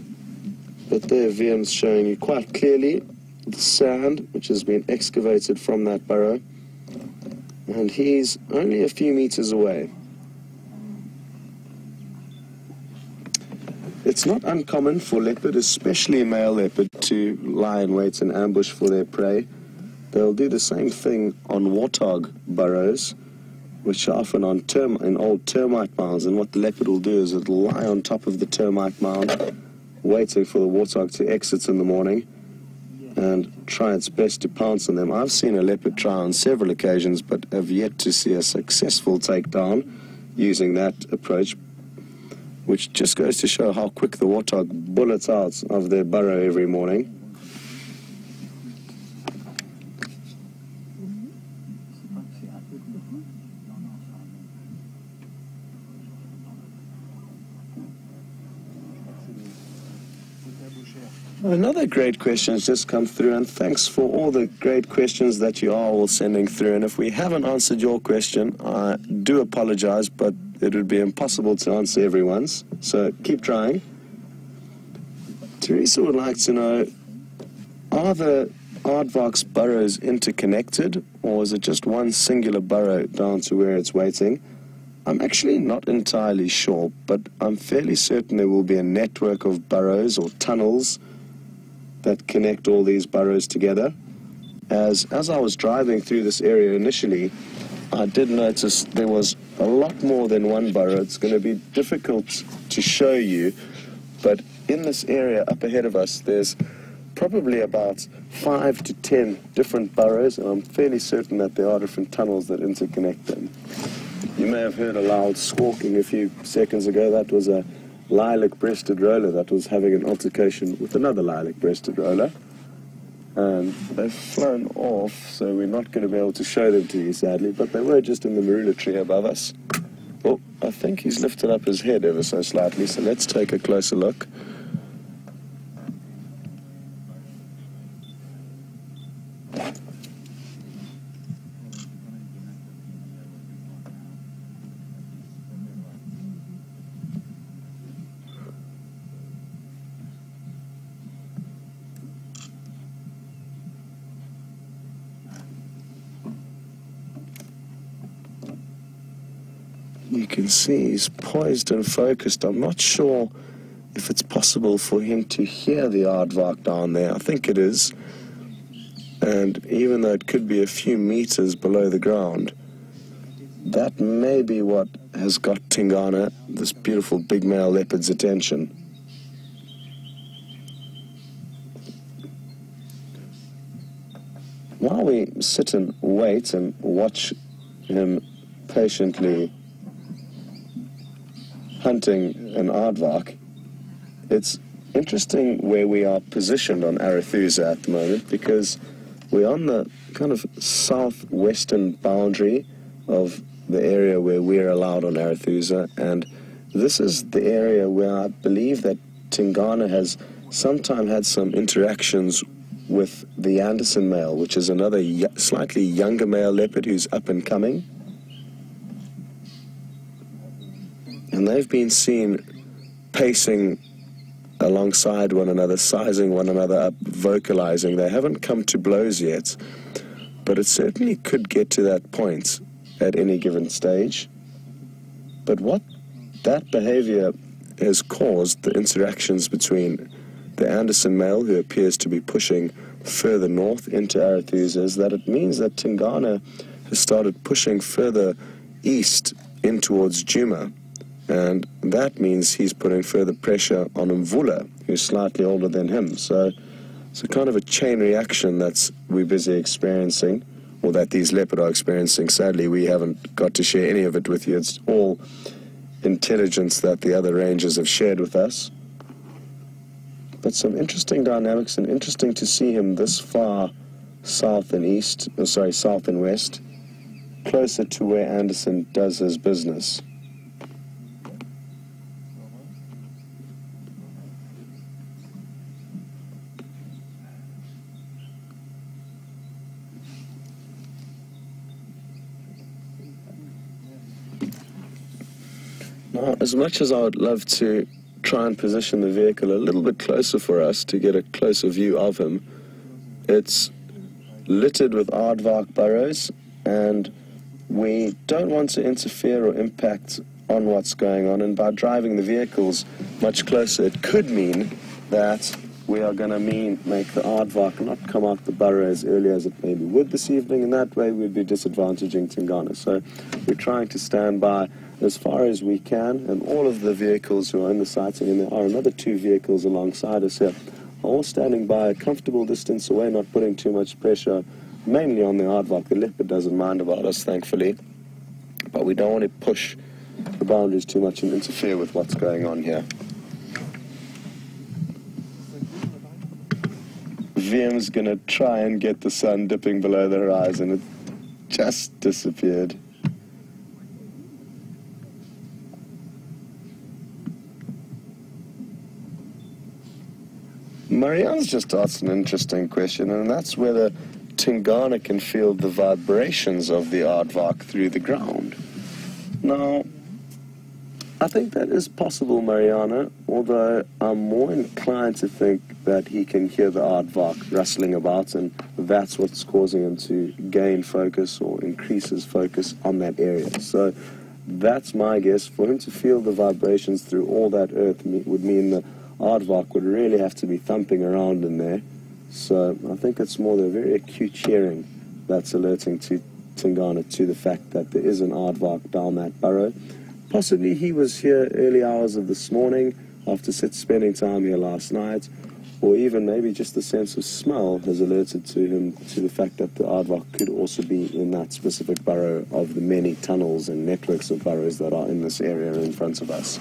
But there, Wim's showing you quite clearly the sand which has been excavated from that burrow, and he's only a few meters away. It's not uncommon for leopard, especially male leopard, to lie in wait and ambush for their prey. They'll do the same thing on warthog burrows, which are often on in old termite mounds, and what the leopard will do is it'll lie on top of the termite mound waiting for the warthog to exit in the morning and try its best to pounce on them. I've seen a leopard try on several occasions, but have yet to see a successful takedown using that approach, which just goes to show how quick the warthog bullets out of their burrow every morning. Another great question has just come through, and thanks for all the great questions that you are all sending through. And if we haven't answered your question, I do apologize, but it would be impossible to answer everyone's, so keep trying. Teresa would like to know, are the aardvark's burrows interconnected, or is it just one singular burrow down to where it's waiting? I'm actually not entirely sure, but I'm fairly certain there will be a network of burrows or tunnels that connect all these burrows together. As I was driving through this area initially, I did notice there was a lot more than one burrow. It's going to be difficult to show you, but in this area up ahead of us, there's probably about 5 to 10 different burrows, and I'm fairly certain that there are different tunnels that interconnect them. You may have heard a loud squawking a few seconds ago. That was a lilac-breasted roller that was having an altercation with another lilac-breasted roller. And they've flown off, so we're not going to be able to show them to you, sadly, but they were just in the marula tree above us. Oh, I think he's lifted up his head ever so slightly, so let's take a closer look. You can see he's poised and focused. I'm not sure if it's possible for him to hear the aardvark down there. I think it is. And even though it could be a few meters below the ground, that may be what has got Tingana, this beautiful big male leopard's, attention. While we sit and wait and watch him patiently hunting an aardvark. It's interesting where we are positioned on Arethusa at the moment, because we're on the kind of southwestern boundary of the area where we're allowed on Arethusa, and this is the area where I believe that Tingana has sometime had some interactions with the Anderson male, which is another slightly younger male leopard who's up and coming. And they've been seen pacing alongside one another, sizing one another up, vocalizing. They haven't come to blows yet, but it certainly could get to that point at any given stage. But what that behavior has caused, the interactions between the Anderson male, who appears to be pushing further north into Arethusa, is that it means that Tingana has started pushing further east in towards Djuma, and that means he's putting further pressure on Mvula, who's slightly older than him. So it's a kind of a chain reaction that's we're busy experiencing, or that these leopard are experiencing. Sadly, we haven't got to share any of it with you. It's all intelligence that the other rangers have shared with us. But some interesting dynamics, and interesting to see him this far south and west, closer to where Anderson does his business. Now, as much as I would love to try and position the vehicle a little bit closer for us to get a closer view of him, it's littered with aardvark burrows, and we don't want to interfere or impact on what's going on. And by driving the vehicles much closer, it could mean that we are going to make the aardvark not come out the burrow as early as it maybe would this evening, and that way we'd be disadvantaging Tingana. So we're trying to stand by as far as we can, and all of the vehicles who are in the sighting, and there are another 2 vehicles alongside us here, are all standing by a comfortable distance away, not putting too much pressure, mainly on the aardvark. The leopard doesn't mind about us, thankfully, but we don't want to push the boundaries too much and interfere with what's going on here. VM's going to try and get the sun dipping below the horizon. It just disappeared. Marianne's just asked an interesting question, and that's whether Tingana can feel the vibrations of the aardvark through the ground. Now, I think that is possible, Mariana, although I'm more inclined to think that he can hear the aardvark rustling about, and that's what's causing him to gain focus or increase his focus on that area. So that's my guess. For him to feel the vibrations through all that earth would mean the aardvark would really have to be thumping around in there. So I think it's more the very acute hearing that's alerting to Tingana to the fact that there is an aardvark down that burrow. Possibly he was here early hours of this morning after spending time here last night, or even maybe just the sense of smell has alerted to him to the fact that the aardvark could also be in that specific burrow of the many tunnels and networks of burrows that are in this area in front of us.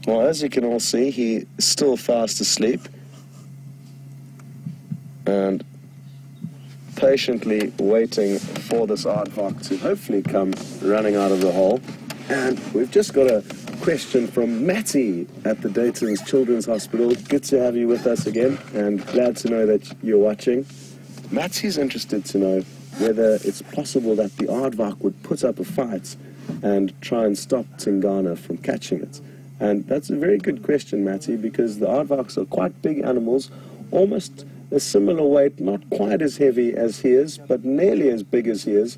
Well, as you can all see, he's still fast asleep and patiently waiting for this aardvark to hopefully come running out of the hole. And we've just got a question from Matty at the Dayton's Children's Hospital. Good to have you with us again, and glad to know that you're watching. Matsy's interested to know whether it's possible that the aardvark would put up a fight and try and stop Tingana from catching it. And that's a very good question, Matty, because the aardvarks are quite big animals, almost a similar weight, not quite as heavy as he is, but nearly as big as he is,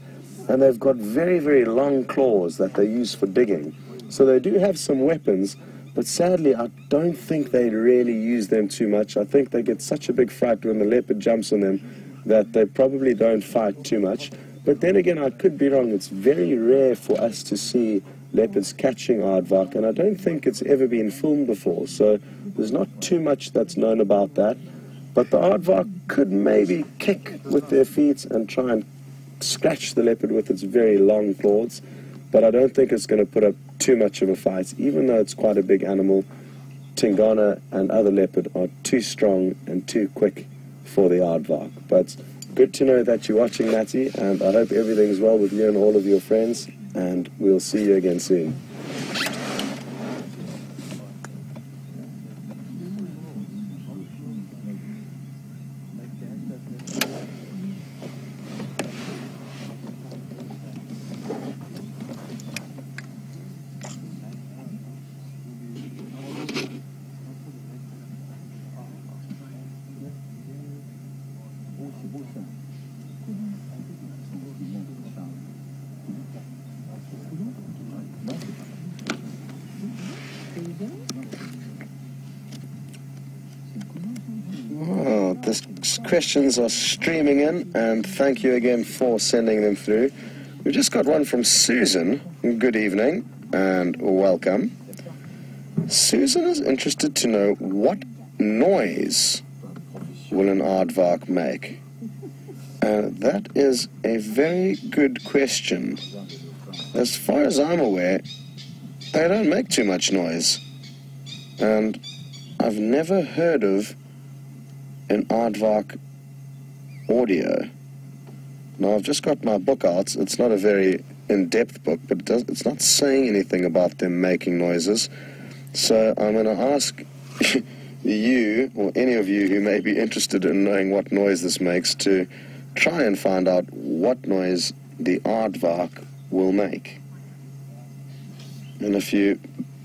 and they've got very, very long claws that they use for digging. So they do have some weapons, but sadly I don't think they really use them too much. I think they get such a big fright when the leopard jumps on them that they probably don't fight too much. But then again, I could be wrong. It's very rare for us to see leopards catching aardvark, and I don't think it's ever been filmed before, so there's not too much that's known about that. But the aardvark could maybe kick with their feet and try and scratch the leopard with its very long claws, but I don't think it's going to put up too much of a fight. Even though it's quite a big animal, Tingana and other leopard are too strong and too quick for the aardvark. But good to know that you're watching, Matty, and I hope everything's well with you and all of your friends, and we'll see you again soon. Oh, the questions are streaming in, and thank you again for sending them through. We just got one from Susan. Good evening and welcome. Susan is interested to know, what noise will an aardvark make? That is a very good question. As far as I'm aware, they don't make too much noise, and I've never heard of an aardvark audio. Now, I've just got my book out. It's not a very in-depth book, but it's not saying anything about them making noises. So I'm going to ask you, or any of you who may be interested in knowing what noise this makes, to try and find out what noise the aardvark will make. And if you're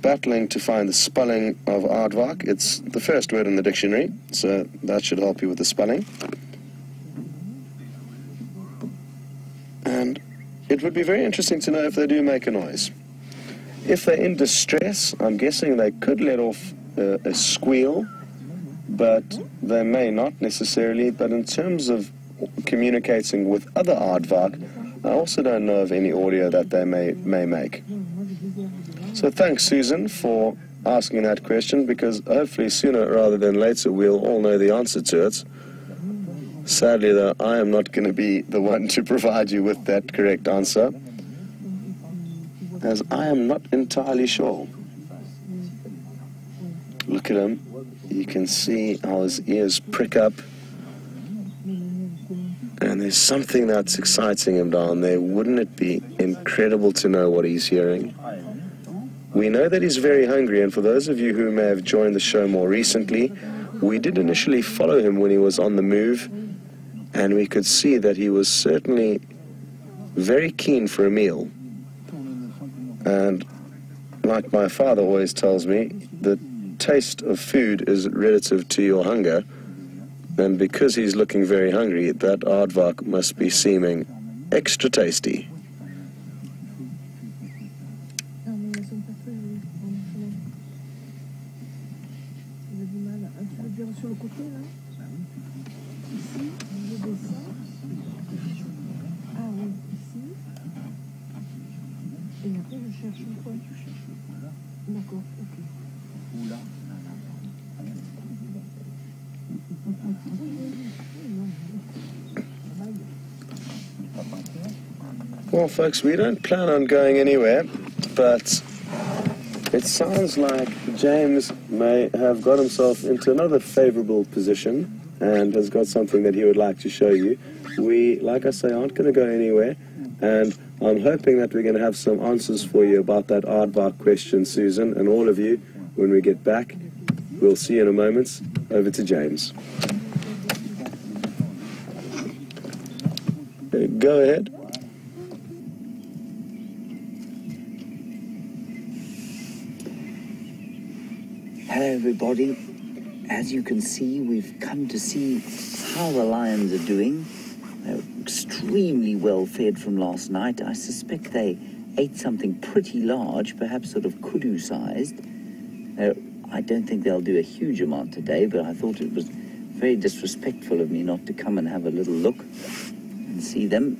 battling to find the spelling of aardvark, it's the first word in the dictionary, so that should help you with the spelling. And it would be very interesting to know if they do make a noise. If they're in distress, I'm guessing they could let off a squeal, but they may not necessarily. But in terms of communicating with other aardvark, I also don't know of any audio that they may make. So thanks, Susan, for asking that question, because hopefully sooner rather than later we'll all know the answer to it. Sadly, though, I am not going to be the one to provide you with that correct answer, as I am not entirely sure. Look at him. You can see how his ears prick up. And there's something that's exciting him down there. Wouldn't it be incredible to know what he's hearing? We know that he's very hungry, and for those of you who may have joined the show more recently, we did initially follow him when he was on the move, and we could see that he was certainly very keen for a meal. And like my father always tells me, the taste of food is relative to your hunger, and because he's looking very hungry, that aardvark must be seeming extra tasty. Well, folks, we don't plan on going anywhere, but it sounds like James may have got himself into another favorable position and has got something that he would like to show you. We, like I say, aren't going to go anywhere, and I'm hoping that we're going to have some answers for you about that aardvark question, Susan, and all of you when we get back. We'll see you in a moment. Over to James. Go ahead. Hello everybody. As you can see, we've come to see how the lions are doing. They're extremely well fed from last night. I suspect they ate something pretty large, perhaps sort of kudu sized. I don't think they'll do a huge amount today, but I thought it was very disrespectful of me not to come and have a little look and see them.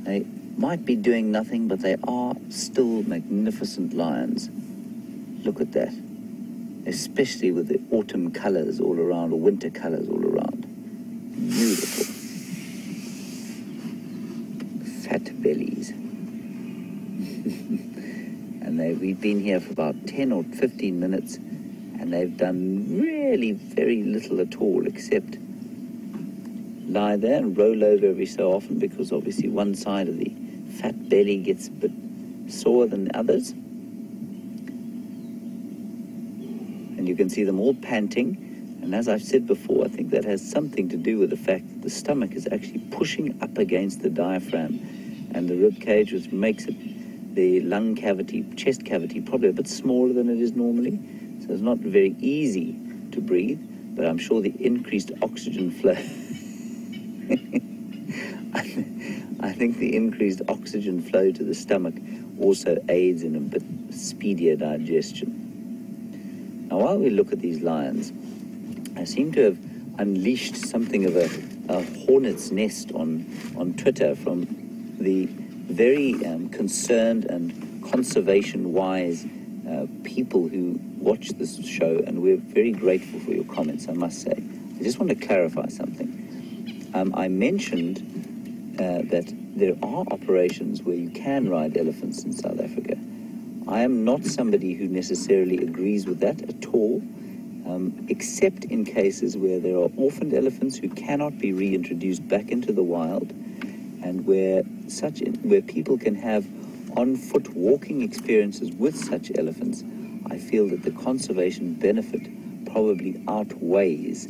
They might be doing nothing, but they are still magnificent lions. Look at that. Especially with the autumn colours all around, or winter colours all around. Beautiful. Fat bellies. And we've been here for about 10 or 15 minutes, and they've done really very little at all, except lie there and roll over every so often, because obviously one side of the fat belly gets a bit sore than others. And you can see them all panting. And as I've said before, I think that has something to do with the fact that the stomach is actually pushing up against the diaphragm and the rib cage, which makes it, the lung cavity, chest cavity, probably a bit smaller than it is normally. So it's not very easy to breathe, but I'm sure the increased oxygen flow I think the increased oxygen flow to the stomach also aids in a bit speedier digestion. Now, while we look at these lions, I seem to have unleashed something of a hornet's nest on Twitter from the very concerned and conservation-wise people who watch this show, and we're very grateful for your comments, I must say. I just want to clarify something. I mentioned that there are operations where you can ride elephants in South Africa. I am not somebody who necessarily agrees with that at all, except in cases where there are orphaned elephants who cannot be reintroduced back into the wild, and where people can have on-foot walking experiences with such elephants. I feel that the conservation benefit probably outweighs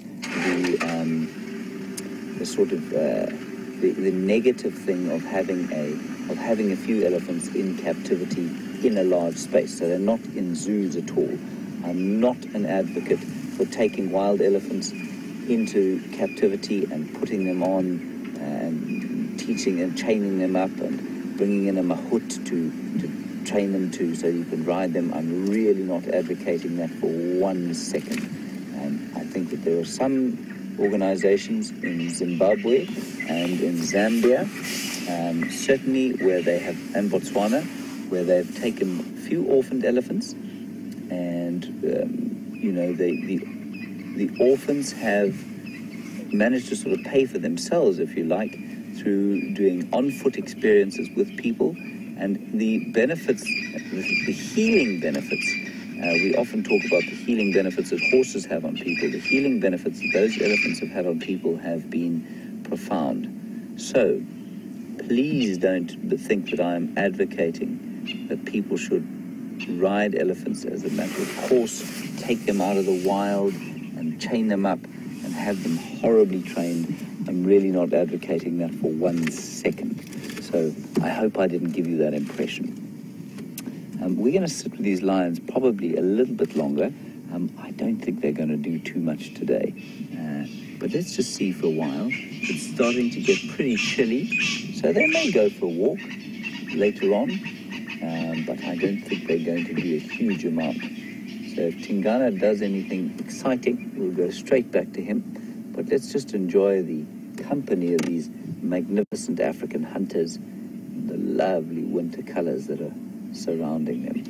the negative thing of having a few elephants in captivity in a large space. So they're not in zoos at all. I'm not an advocate for taking wild elephants into captivity and putting them on and teaching and chaining them up and bringing in a mahout to train them to so you can ride them. I'm really not advocating that for 1 second. And I think that there are some organizations in Zimbabwe and in Zambia, certainly where they have, and Botswana, where they've taken a few orphaned elephants, and the orphans have managed to sort of pay for themselves, if you like, through doing on-foot experiences with people, and the benefits, the healing benefits. We often talk about the healing benefits that horses have on people. The healing benefits that those elephants have had on people have been profound. So, please don't think that I am advocating that people should ride elephants as a matter of course, take them out of the wild and chain them up and have them horribly trained. I'm really not advocating that for 1 second. So I hope I didn't give you that impression. We're going to sit with these lions probably a little bit longer. I don't think they're going to do too much today. But let's just see for a while. It's starting to get pretty chilly, so they may go for a walk later on. But I don't think they're going to do a huge amount. So if Tingana does anything exciting, we'll go straight back to him. But let's just enjoy the company of these magnificent African hunters and the lovely winter colors that are surrounding them.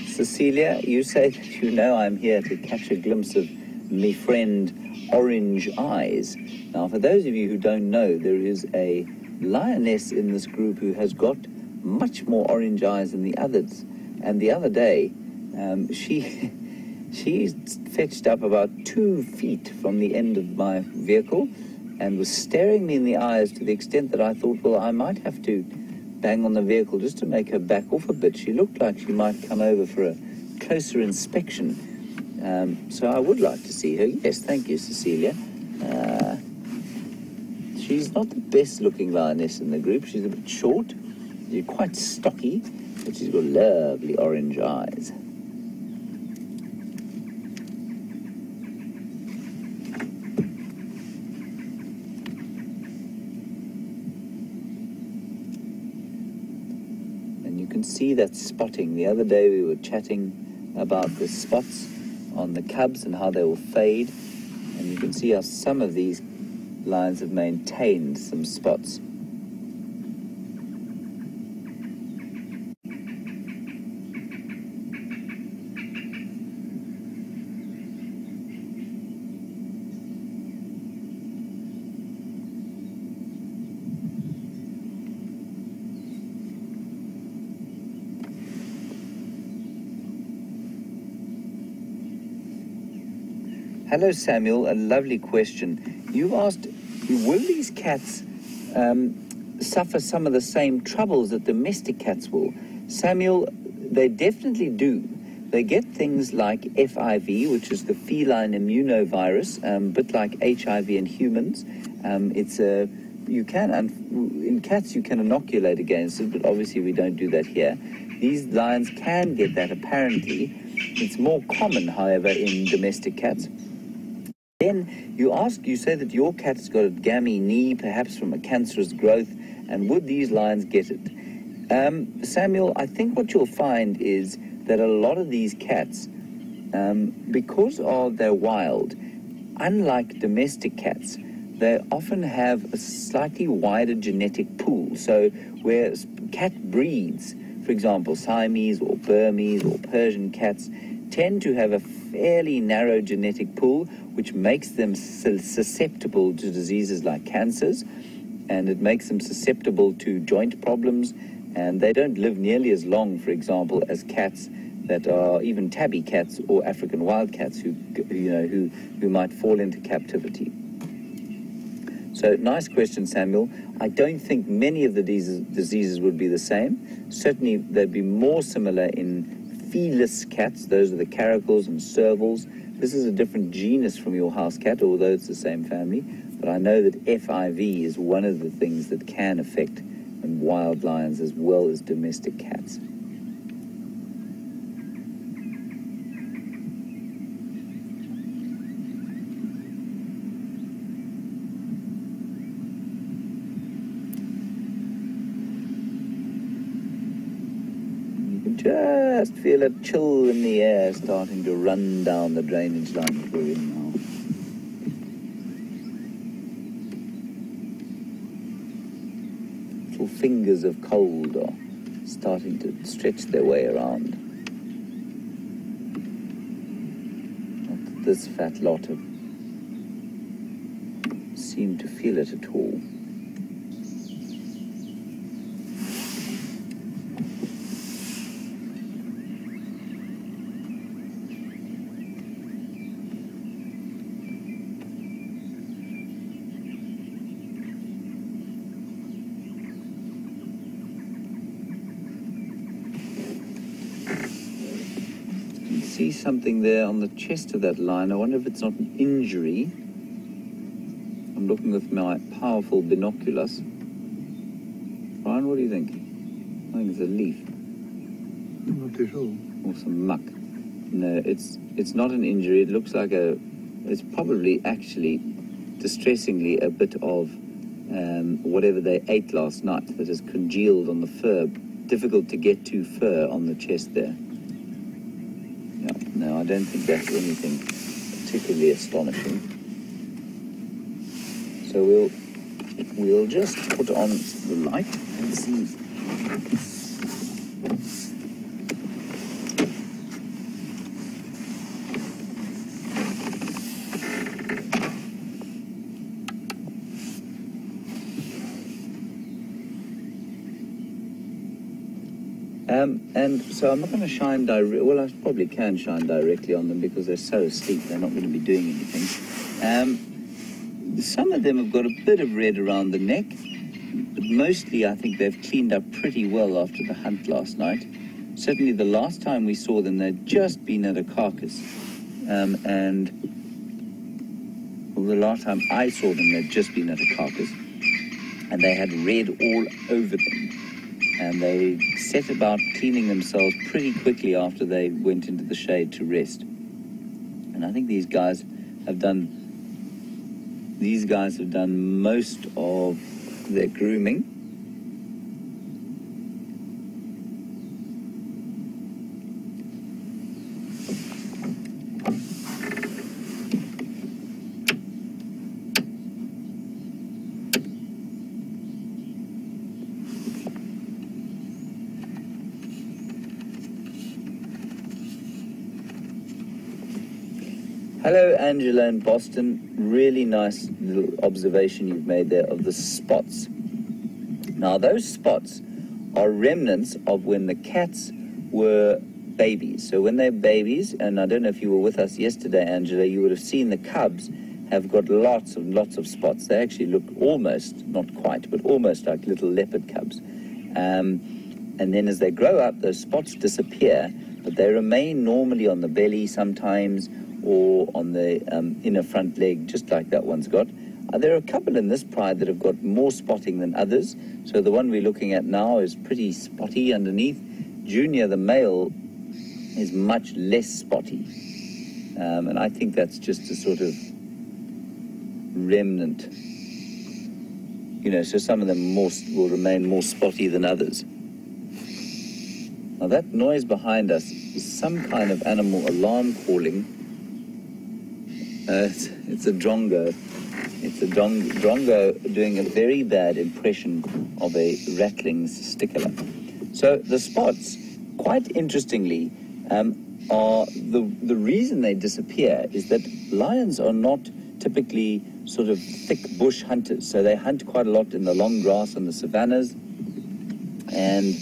Cecilia, you say that you know I'm here to catch a glimpse of me friend Orange Eyes. Now, for those of you who don't know, there is a lioness in this group who has got much more orange eyes than the others. And the other day, She fetched up about 2 feet from the end of my vehicle and was staring me in the eyes to the extent that I thought, well, I might have to bang on the vehicle just to make her back off a bit. She looked like she might come over for a closer inspection. So I would like to see her. Yes, thank you, Cecilia. She's not the best looking lioness in the group. She's a bit short. She's quite stocky, but she's got lovely orange eyes. And you can see that spotting. The other day we were chatting about the spots on the cubs and how they will fade. And you can see how some of these lions have maintained some spots. Hello, Samuel. A lovely question. You asked, will these cats suffer some of the same troubles that domestic cats will? Samuel, they definitely do. They get things like FIV, which is the feline immunovirus, a bit like HIV in humans. In cats you can inoculate against it, but obviously we don't do that here. These lions can get that apparently. It's more common, however, in domestic cats. Then you say that your cat's got a gammy knee, perhaps from a cancerous growth, and would these lions get it? Samuel, I think what you'll find is that a lot of these cats, because they're wild, unlike domestic cats, they often have a slightly wider genetic pool. So where cat breeds, for example, Siamese or Burmese or Persian cats, tend to have a fairly narrow genetic pool, which makes them susceptible to diseases like cancers, and it makes them susceptible to joint problems, and they don't live nearly as long, for example, as cats that are even tabby cats or African wild cats who might fall into captivity. So, nice question, Samuel. I don't think many of the diseases would be the same. Certainly, they'd be more similar in felis cats. Those are the caracals and servals. This is a different genus from your house cat, although it's the same family. But I know that FIV is one of the things that can affect wild lions as well as domestic cats. Just feel a chill in the air starting to run down the drainage line that we're in now. Little fingers of cold are starting to stretch their way around. Not that this fat lot have seemed to feel it at all. See something there on the chest of that lion. I wonder if it's not an injury. I'm looking with my powerful binoculars. Ryan, what do you think? I think it's a leaf. I'm not too sure. Or some muck. No, it's not an injury. It looks like it's probably actually distressingly a bit of whatever they ate last night that has congealed on the fur. Difficult to get to fur on the chest there. No, I don't think that's anything particularly astonishing. So we'll just put on the light and see. And so I'm not going to shine well, I probably can shine directly on them because they're so asleep, they're not going to be doing anything. Some of them have got a bit of red around the neck, but mostly I think they've cleaned up pretty well after the hunt last night. Certainly the last time we saw them, they'd just been at a carcass. Well, the last time I saw them, they'd just been at a carcass, and they had red all over them. And they set about cleaning themselves pretty quickly after they went into the shade to rest. And I think these guys have done most of their grooming. Hello, Angela in Boston. Really nice little observation you've made there of the spots. Now, those spots are remnants of when the cats were babies. So when they're babies, and I don't know if you were with us yesterday, Angela, you would have seen the cubs have got lots of spots. They actually look almost, not quite, but almost like little leopard cubs. And then as they grow up, those spots disappear, but they remain normally on the belly sometimes, or on the inner front leg, just like that one's got. There are a couple in this pride that have got more spotting than others. So the one we're looking at now is pretty spotty underneath. Junior, the male, is much less spotty. And I think that's just a sort of remnant. You know, so some of them will remain more spotty than others. Now that noise behind us is some kind of animal alarm calling. It's a drongo. It's a drongo doing a very bad impression of a rattling stickler. So the spots, quite interestingly, are the reason they disappear is that lions are not typically sort of thick bush hunters. So they hunt quite a lot in the long grass and the savannas. And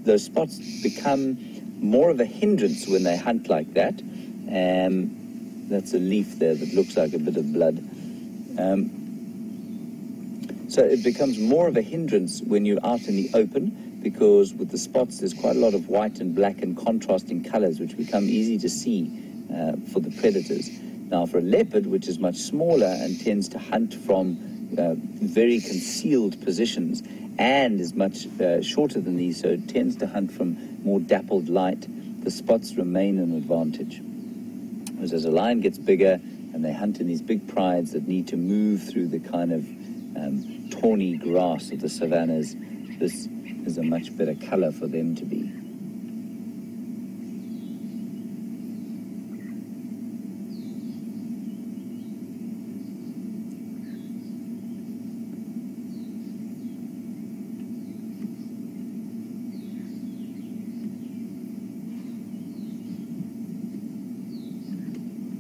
those spots become more of a hindrance when they hunt like that. That's a leaf there that looks like a bit of blood. So it becomes more of a hindrance when you're out in the open, because with the spots there's quite a lot of white and black and contrasting colors which become easy to see for the predators. Now for a leopard, which is much smaller and tends to hunt from very concealed positions and is much shorter than these, so it tends to hunt from more dappled light, the spots remain an advantage. Whereas as a lion gets bigger and they hunt in these big prides that need to move through the kind of tawny grass of the savannas, this is a much better color for them to be.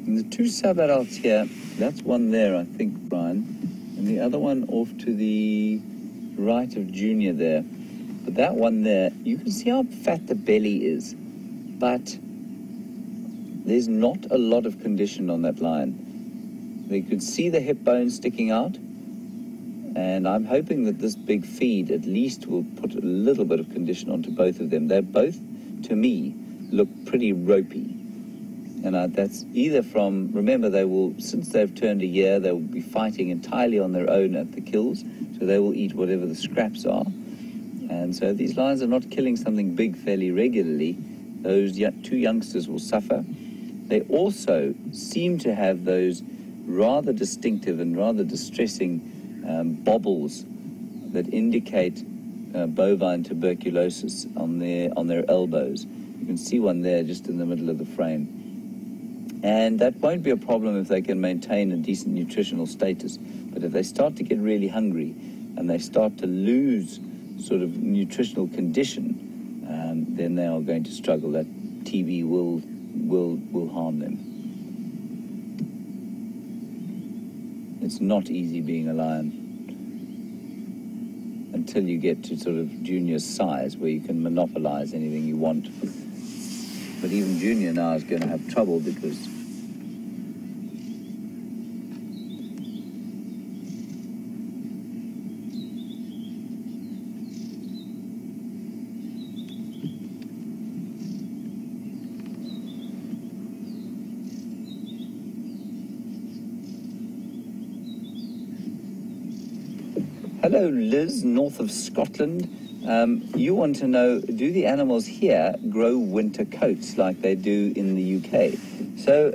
And the two sub-adults here, that's one there, I think, Brian, and the other one off to the right of Junior there. But that one there, you can see how fat the belly is, but there's not a lot of condition on that lion. You can see the hip bone sticking out, and I'm hoping that this big feed at least will put a little bit of condition onto both of them. They're both, to me, look pretty ropey. And that's either from, remember, since they've turned a year, they will be fighting entirely on their own at the kills, so they will eat whatever the scraps are. And so these lions are not killing something big fairly regularly. Those two youngsters will suffer. They also seem to have those rather distinctive and rather distressing bobbles that indicate bovine tuberculosis on their elbows. You can see one there just in the middle of the frame. And that won't be a problem if they can maintain a decent nutritional status. But if they start to get really hungry and they start to lose sort of nutritional condition, then they are going to struggle. That TB will harm them. It's not easy being a lion. And until you get to sort of Junior's size, where you can monopolize anything you want. But even Junior now is going to have trouble because hello, Liz, north of Scotland. You want to know, do the animals here grow winter coats like they do in the UK? So,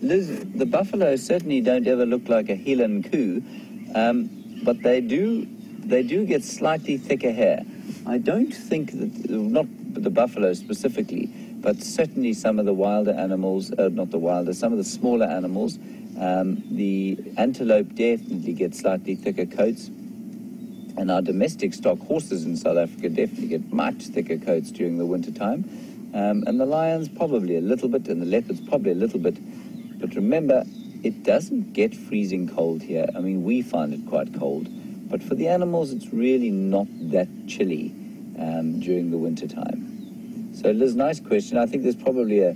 Liz, the buffalo certainly don't ever look like a Highland coo, but they do get slightly thicker hair. I don't think that, not the buffalo specifically, but certainly some of the wilder animals, not the wilder, some of the smaller animals, the antelope definitely get slightly thicker coats. And our domestic stock horses in South Africa definitely get much thicker coats during the winter time. And the lions probably a little bit, and the leopards probably a little bit. But remember, it doesn't get freezing cold here. I mean, we find it quite cold. But for the animals, it's really not that chilly during the winter time. So Liz, nice question. I think there's probably a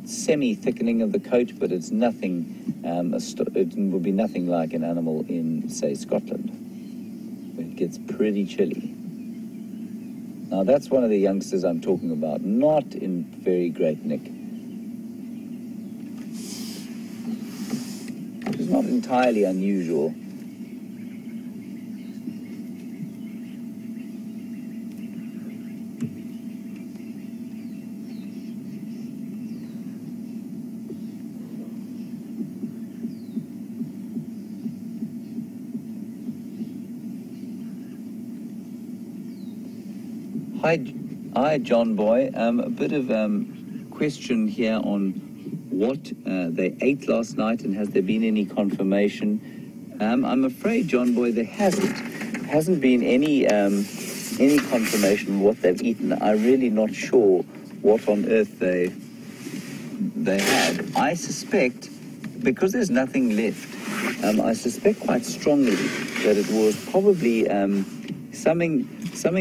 semi-thickening of the coat, but it's nothing, it would be nothing like an animal in, say, Scotland. It gets pretty chilly. Now that's one of the youngsters I'm talking about, not in very great nick. Which is not entirely unusual. Hi, John Boy. A bit of question here on what they ate last night, and has there been any confirmation? I'm afraid, John Boy, there hasn't been any confirmation of what they've eaten. I'm really not sure what on earth they had. I suspect, because there's nothing left, I suspect quite strongly that it was probably something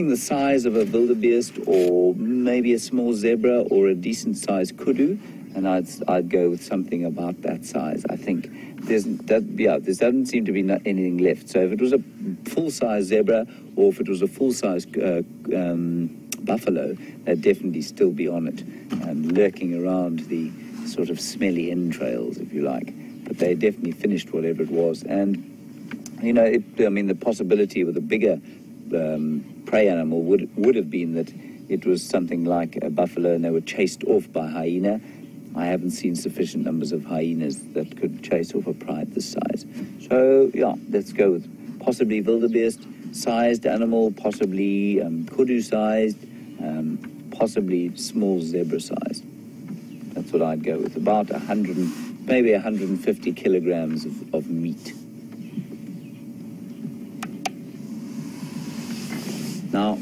the size of a wildebeest, or maybe a small zebra, or a decent sized kudu, and I'd go with something about that size. I think there doesn't seem to be anything left. So if it was a full size zebra, or if it was a full size buffalo, they'd definitely still be on it and lurking around the sort of smelly entrails, if you like. But they definitely finished whatever it was. And you know, the possibility with a bigger prey animal would have been that it was something like a buffalo and they were chased off by hyena. I haven't seen sufficient numbers of hyenas that could chase off a pride this size. So yeah, let's go with possibly wildebeest sized animal, possibly kudu sized, possibly small zebra sized. That's what I'd go with. About 150 kilograms of meat. Now,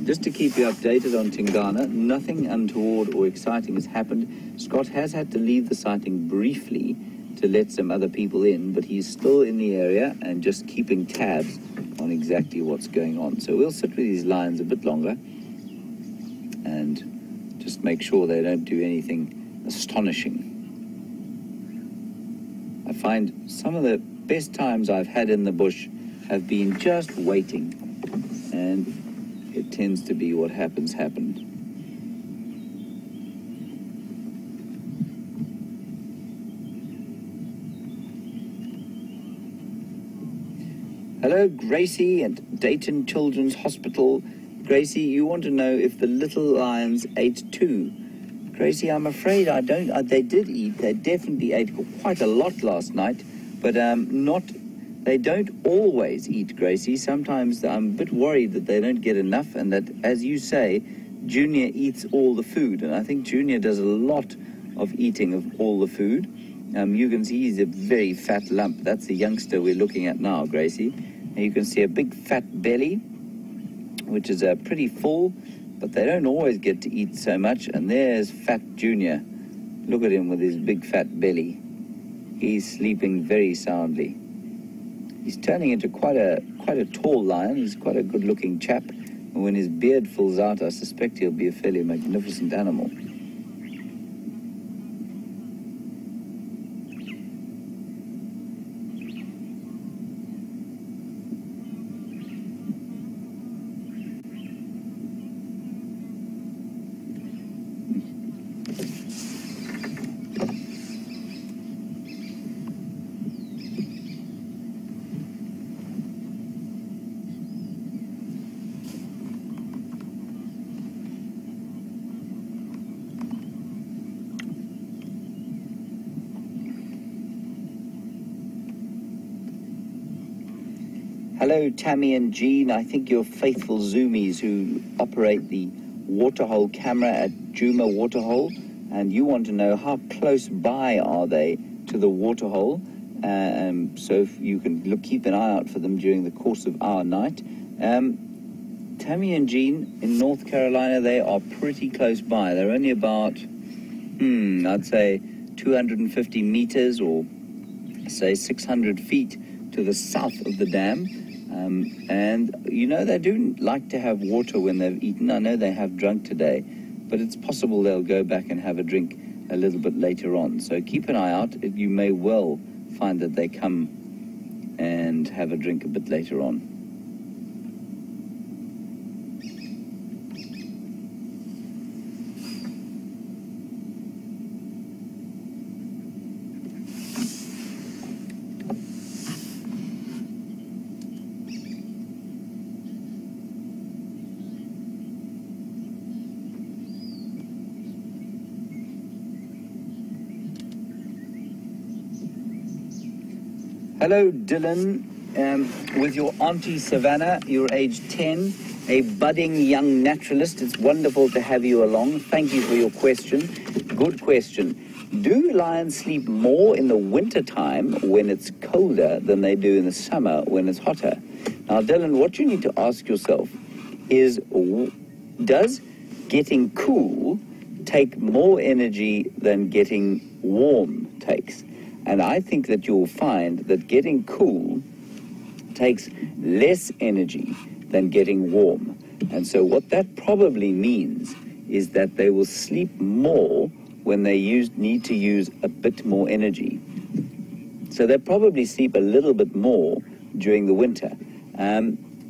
just to keep you updated on Tingana, nothing untoward or exciting has happened. Scott has had to leave the sighting briefly to let some other people in, but he's still in the area and just keeping tabs on exactly what's going on. So we'll sit with these lions a bit longer and just make sure they don't do anything astonishing. I find some of the best times I've had in the bush have been just waiting, and it tends to be what happened. Hello, Gracie at Dayton Children's Hospital. Gracie, you want to know if the little lions ate too. Gracie, I'm afraid I don't. They did eat. They definitely ate quite a lot last night, but they don't always eat, Gracie. Sometimes I'm a bit worried that they don't get enough, and that, as you say, Junior eats all the food. And I think Junior does a lot of eating of all the food. You can see he's a very fat lump. That's the youngster we're looking at now, Gracie. And you can see a big fat belly, which is pretty full, but they don't always get to eat so much. And there's fat Junior. Look at him with his big fat belly. He's sleeping very soundly. He's turning into quite a tall lion. He's quite a good-looking chap. And when his beard fills out, I suspect he'll be a fairly magnificent animal. Hello, Tammy and Jean. I think you're faithful Zoomies who operate the waterhole camera at Djuma Waterhole, and you want to know how close by are they to the waterhole, so if you can keep an eye out for them during the course of our night. Tammy and Jean in North Carolina, they are pretty close by. They're only about, I'd say 250 meters or say 600 feet to the south of the dam. And, you know, they do like to have water when they've eaten. I know they have drunk today, but it's possible they'll go back and have a drink a little bit later on. So keep an eye out. You may well find that they come and have a drink a bit later on. Hello, Dylan. With your auntie Savannah, you're age 10, a budding young naturalist. It's wonderful to have you along. Thank you for your question. Good question. Do lions sleep more in the winter time when it's colder than they do in the summer when it's hotter? Now, Dylan, what you need to ask yourself is, does getting cool take more energy than getting warm takes? And I think that you'll find that getting cool takes less energy than getting warm. And so what that probably means is that they will sleep more when they need to use a bit more energy. So they probably sleep a little bit more during the winter.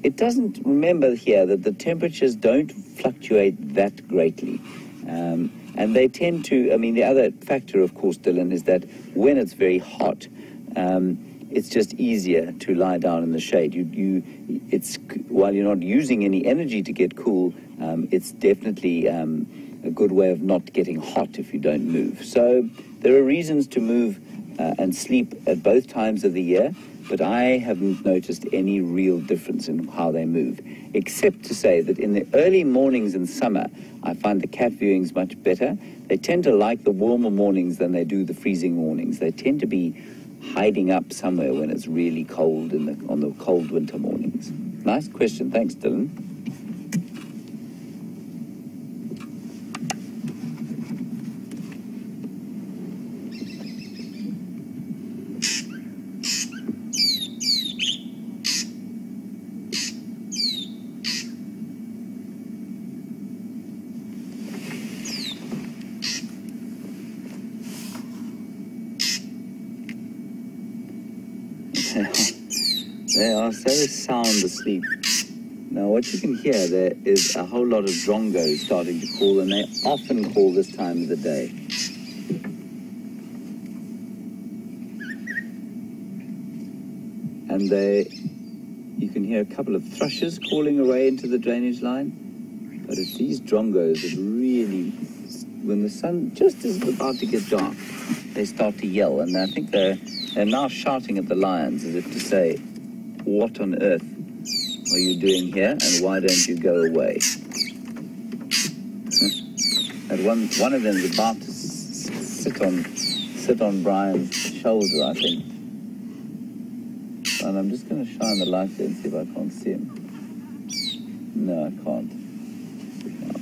It doesn't, remember here that the temperatures don't fluctuate that greatly. And they tend to, I mean, the other factor, of course, Dylan, is that when it's very hot, it's just easier to lie down in the shade. While you're not using any energy to get cool, it's definitely a good way of not getting hot if you don't move. So there are reasons to move and sleep at both times of the year, but I haven't noticed any real difference in how they move, except to say that in the early mornings in summer, I find the cat viewings much better. They tend to like the warmer mornings than they do the freezing mornings. They tend to be hiding up somewhere when it's really cold on the cold winter mornings. Nice question. Thanks, Dylan. They are so sound asleep. Now what you can hear there is a whole lot of drongos starting to call, and they often call this time of the day. And you can hear a couple of thrushes calling away into the drainage line. But it's these drongos that really, when the sun just is about to get dark, they start to yell. And I think they're now shouting at the lions as if to say, what on earth are you doing here, and why don't you go away? And one of them is about to sit on Brian's shoulder, I think. And I'm just going to shine the light there and see if I can't see him. No, I can't. No.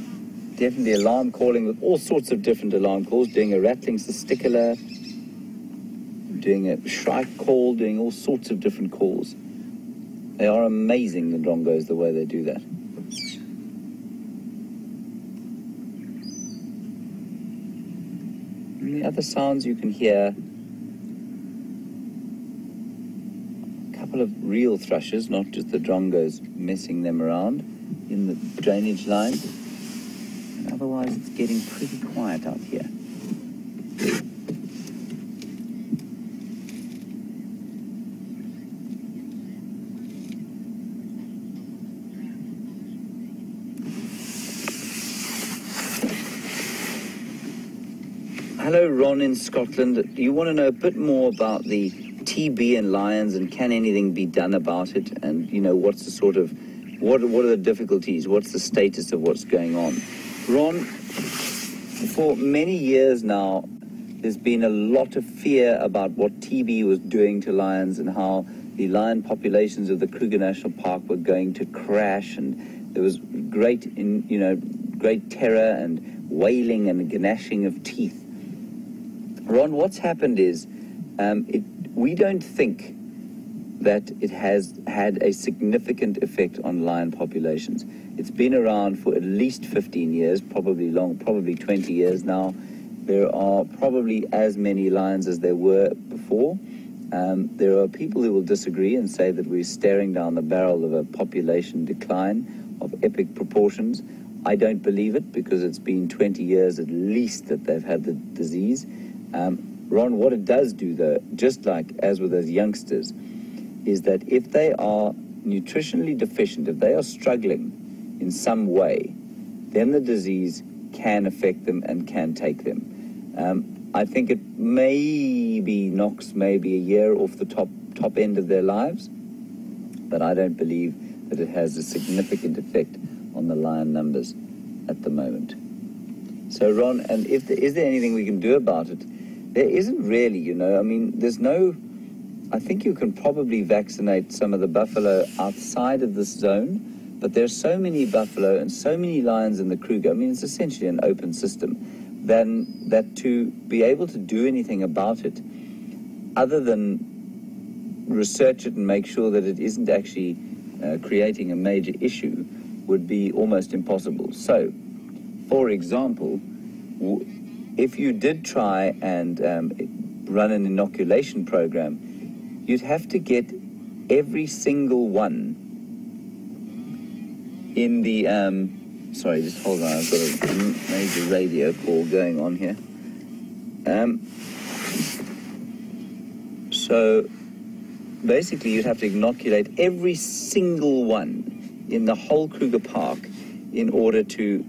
Definitely alarm calling with all sorts of different alarm calls, doing a rattling testicular. doing a shrike call, doing all sorts of different calls. They are amazing, the drongos, the way they do that. And the other sounds you can hear, a couple of real thrushes, not just the drongos messing them around in the drainage line. And otherwise it's getting pretty quiet out here. Hello, Ron in Scotland. You want to know a bit more about the TB in lions and can anything be done about it? And, you know, what's the sort of, what are the difficulties? What's the status of what's going on? Ron, for many years now, there's been a lot of fear about what TB was doing to lions and how the lion populations of the Kruger National Park were going to crash, and there was great terror and wailing and gnashing of teeth. Ron, what's happened is we don't think that it has had a significant effect on lion populations. It's been around for at least 15 years, probably 20 years now. There are probably as many lions as there were before. There are people who will disagree and say that we're staring down the barrel of a population decline of epic proportions. I don't believe it, because it's been 20 years at least that they've had the disease. Ron, what it does do, though, just like as with those youngsters, is that if they are nutritionally deficient, if they are struggling in some way, then the disease can affect them and can take them. I think it maybe knocks maybe a year off the top end of their lives, but I don't believe that it has a significant effect on the lion numbers at the moment. So, Ron, and is there anything we can do about it? There isn't really, you know. I mean, there's no... I think you can probably vaccinate some of the buffalo outside of this zone, but there's so many buffalo and so many lions in the Kruger. I mean, it's essentially an open system. Then that to be able to do anything about it, other than research it and make sure that it isn't actually creating a major issue, would be almost impossible. So, for example, if you did try and run an inoculation program, you'd have to get every single one in the... sorry, just hold on, I've got a major radio call going on here. So, basically you'd have to inoculate every single one in the whole Kruger Park in order to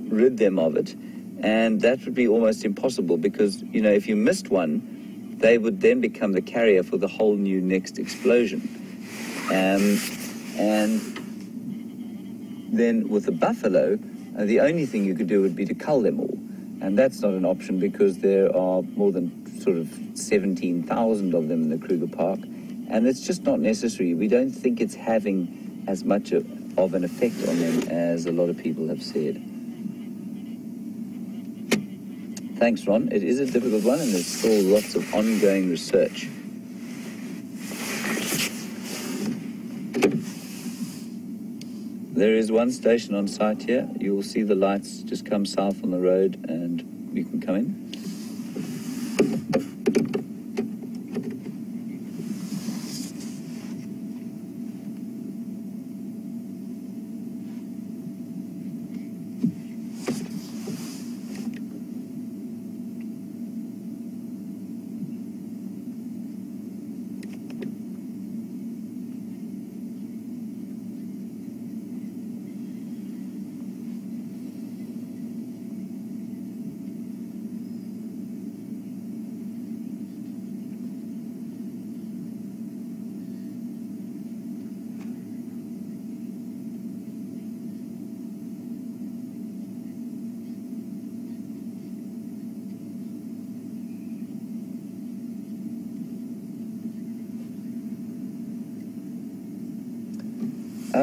rid them of it. And that would be almost impossible, because, you know, if you missed one, they would then become the carrier for the whole new next explosion. And then with the buffalo, the only thing you could do would be to cull them all. And that's not an option, because there are more than sort of 17,000 of them in the Kruger Park. And it's just not necessary. We don't think it's having as much of an effect on them as a lot of people have said. Thanks, Ron. It is a difficult one, and there's still lots of ongoing research. There is one station on site here. You will see the lights just come south on the road, and you can come in.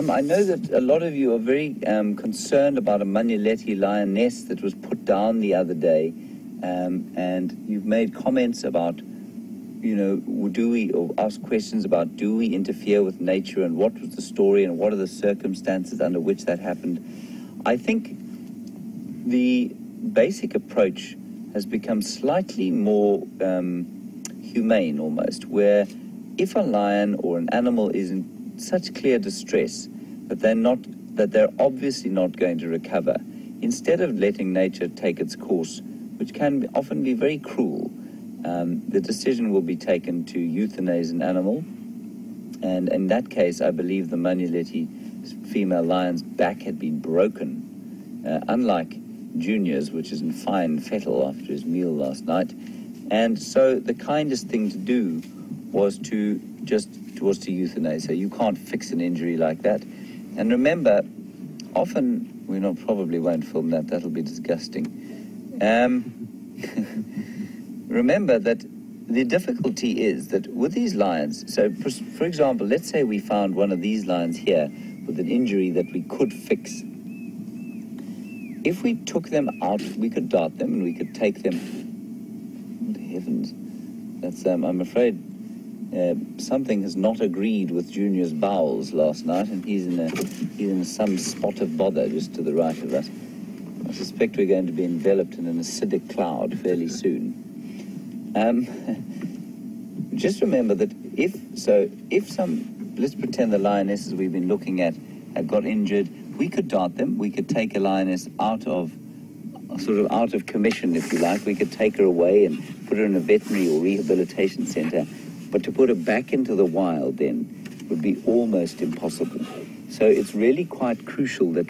I know that a lot of you are very concerned about a Manuletti lioness that was put down the other day, and you've made comments about you know, do we, or ask questions about, do we interfere with nature, and what was the story and what are the circumstances under which that happened? I think the basic approach has become slightly more humane almost, where if a lion or an animal is in such clear distress that they're obviously not going to recover, instead of letting nature take its course, which can often be very cruel, the decision will be taken to euthanize an animal. And in that case, I believe the Manuleti female lion's back had been broken, unlike Junior's, which is in fine fettle after his meal last night. And so the kindest thing to do was to euthanize her. You can't fix an injury like that. And remember, often, we probably won't film that, that'll be disgusting. Remember that the difficulty is that with these lions, so for example, let's say we found one of these lions here with an injury that we could fix. If we took them out, we could dart them and we could take them. Good heavens, that's, I'm afraid something has not agreed with Junior's bowels last night, and he's in some spot of bother just to the right of us. I suspect we're going to be enveloped in an acidic cloud fairly soon. Just remember that let's pretend the lionesses we've been looking at have got injured, we could dart them, we could take a lioness out of commission, if you like. We could take her away and put her in a veterinary or rehabilitation center, but to put her back into the wild then would be almost impossible. So it's really quite crucial that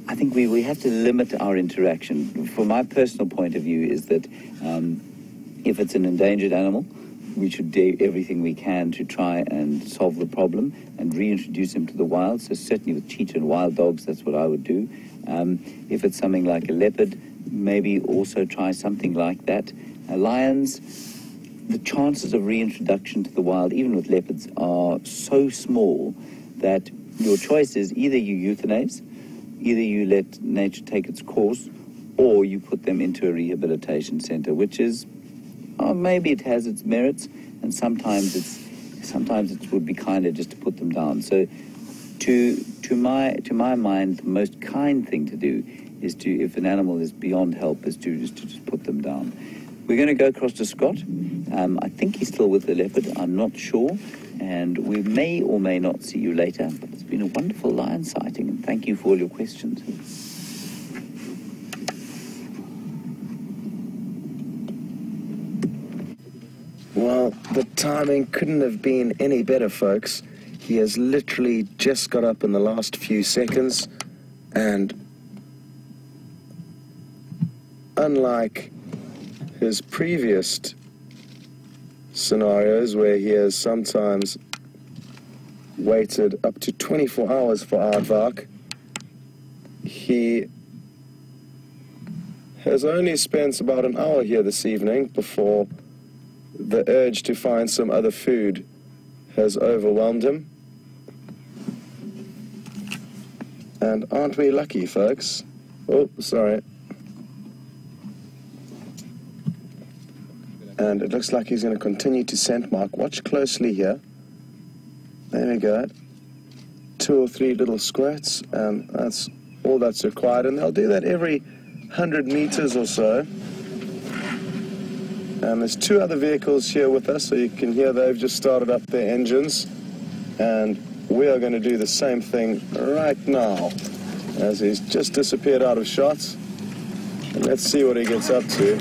I think we have to limit our interaction. From my personal point of view is that if it's an endangered animal, we should do everything we can to try and solve the problem and reintroduce him to the wild. So certainly with cheetah and wild dogs, that's what I would do. If it's something like a leopard, maybe also try something like that. Lions, the chances of reintroduction to the wild, even with leopards, are so small that your choice is either you euthanize, either you let nature take its course, or you put them into a rehabilitation center, which is, maybe it has its merits, and sometimes it would be kinder just to put them down. So to my mind, the most kind thing to do is to, if an animal is beyond help, is to just put them down. We're going to go across to Scott. I think he's still with the leopard, I'm not sure, and we may or may not see you later, but it's been a wonderful lion sighting, and thank you for all your questions. Well, the timing couldn't have been any better, folks. He has literally just got up in the last few seconds, and unlike his previous scenarios where he has sometimes waited up to 24 hours for aardvark, he has only spent about an hour here this evening before the urge to find some other food has overwhelmed him. And aren't we lucky, folks? Oh, sorry. And it looks like he's going to continue to scent mark. Watch closely here. There we go. 2 or 3 little squirts, and that's all that's required. And they'll do that every 100 meters or so. And there's 2 other vehicles here with us, so you can hear they've just started up their engines. And we are going to do the same thing right now, as he's just disappeared out of shot. And let's see what he gets up to.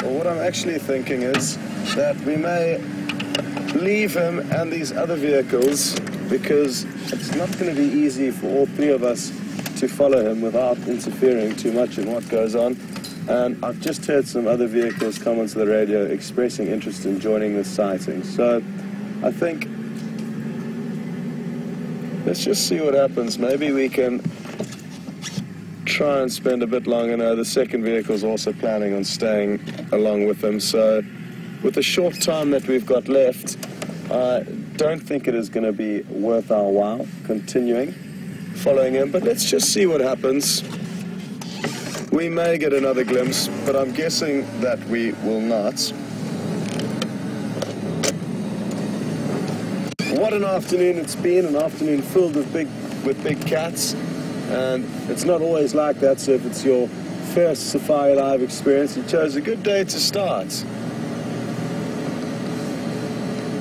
Well, what I'm actually thinking is that we may leave him and these other vehicles, because it's not going to be easy for all 3 of us to follow him without interfering too much in what goes on. And I've just heard some other vehicles come onto the radio expressing interest in joining this sighting. So I think let's just see what happens. Maybe we can try and spend a bit longer. No, the second vehicle's also planning on staying along with them. So with the short time that we've got left, I don't think it is going to be worth our while continuing following him. But let's just see what happens. We may get another glimpse, but I'm guessing that we will not. what an afternoon it's been, an afternoon filled with big cats. And it's not always like that, so if it's your first SafariLive experience, you chose a good day to start.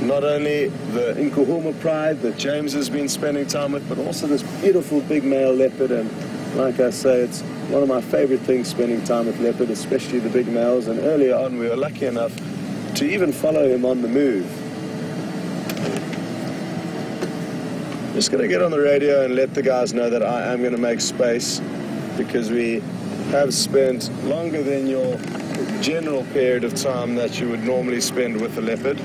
Not only the Nkuhuma pride that James has been spending time with, but also this beautiful big male leopard. And like I say, it's one of my favorite things, spending time with leopard, especially the big males. And earlier on, we were lucky enough to even follow him on the move. Just going to get on the radio and let the guys know that I am going to make space, because we have spent longer than your general period of time that you would normally spend with the leopard.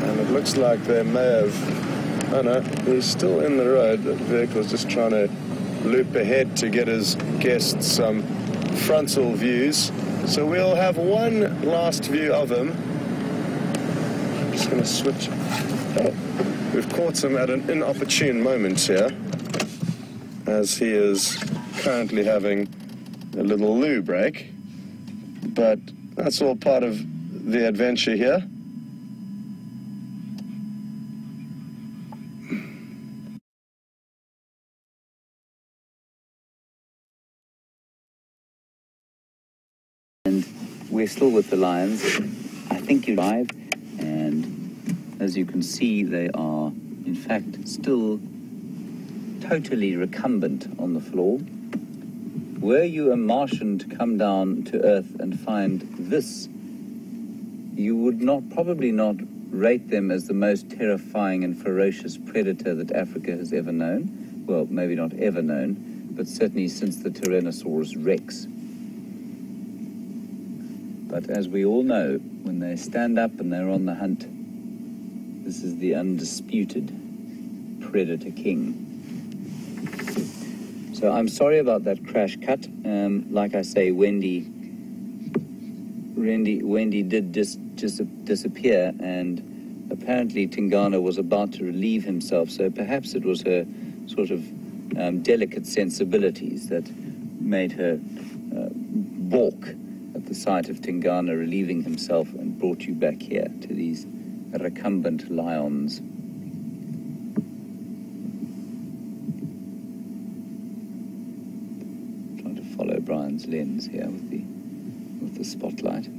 And it looks like they may have... Oh no, he's still in the road. The vehicle's just trying to loop ahead to get his guests some frontal views. So we'll have one last view of him. Just going to switch. Oh, we've caught him at an inopportune moment here, as he is currently having a little loo break. But that's all part of the adventure here. And we're still with the lions. I think you're live. And as you can see, they are, in fact, still totally recumbent on the floor. Were you a Martian to come down to Earth and find this, you would probably not rate them as the most terrifying and ferocious predator that Africa has ever known. Well, maybe not ever known, but certainly since the Tyrannosaurus Rex. But as we all know, when they stand up and they're on the hunt, this is the undisputed predator king. So I'm sorry about that crash cut. Like I say, Wendy did disappear, and apparently Tingana was about to relieve himself. So perhaps it was her sort of delicate sensibilities that made her balk at the sight of Tingana relieving himself, and brought you back here to these recumbent lions. Trying to follow Brian's lens here with the spotlight.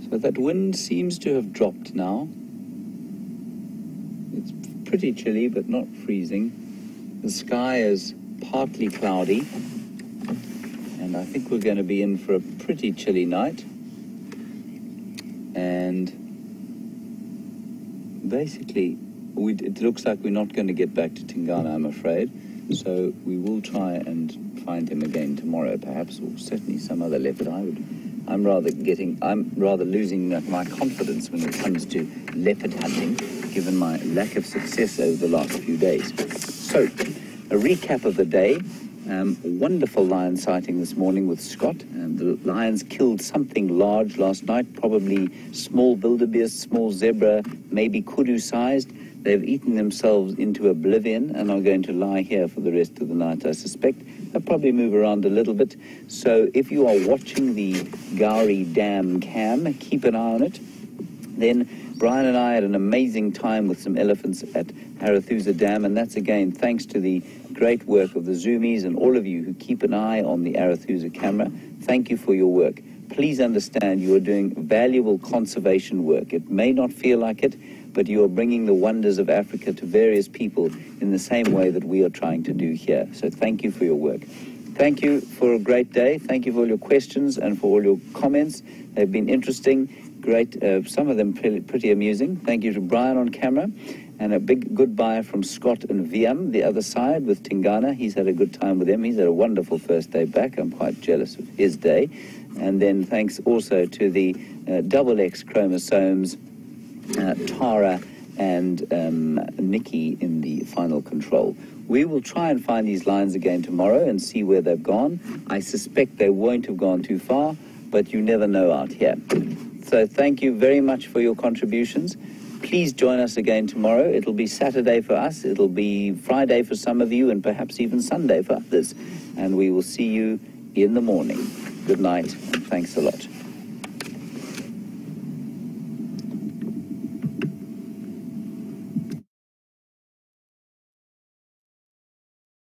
So that wind seems to have dropped now. It's pretty chilly, but not freezing. The sky is partly cloudy, and I think we're going to be in for a pretty chilly night. And basically, it looks like we're not going to get back to Tingana, I'm afraid. So we will try and find him again tomorrow, perhaps, or certainly some other leopard. I'm rather losing my confidence when it comes to leopard hunting, given my lack of success over the last few days. So, a recap of the day. Wonderful lion sighting this morning with Scott. The lions killed something large last night, probably small wildebeest, small zebra, maybe kudu-sized. They've eaten themselves into oblivion and are going to lie here for the rest of the night, I suspect. They'll probably move around a little bit. So if you are watching the Gowrie Dam cam, keep an eye on it. Then Brian and I had an amazing time with some elephants at Arathusa Dam, and that's again thanks to the great work of the Zoomies and all of you who keep an eye on the Arathusa camera. Thank you for your work. Please understand you are doing valuable conservation work. It may not feel like it, but you are bringing the wonders of Africa to various people in the same way that we are trying to do here. So thank you for your work. Thank you for a great day. Thank you for all your questions and for all your comments. They've been interesting, great, some of them pretty amusing. Thank you to Brian on camera. And a big goodbye from Scott and Viam, the other side, with Tingana. He's had a good time with them. He's had a wonderful first day back. I'm quite jealous of his day. And then thanks also to the XX chromosomes, Tara and Nikki in the final control. We will try and find these lines again tomorrow and see where they've gone. I suspect they won't have gone too far, but you never know out here. So thank you very much for your contributions. Please join us again tomorrow. It'll be Saturday for us. It'll be Friday for some of you, and perhaps even Sunday for others. And we will see you in the morning. Good night, and thanks a lot.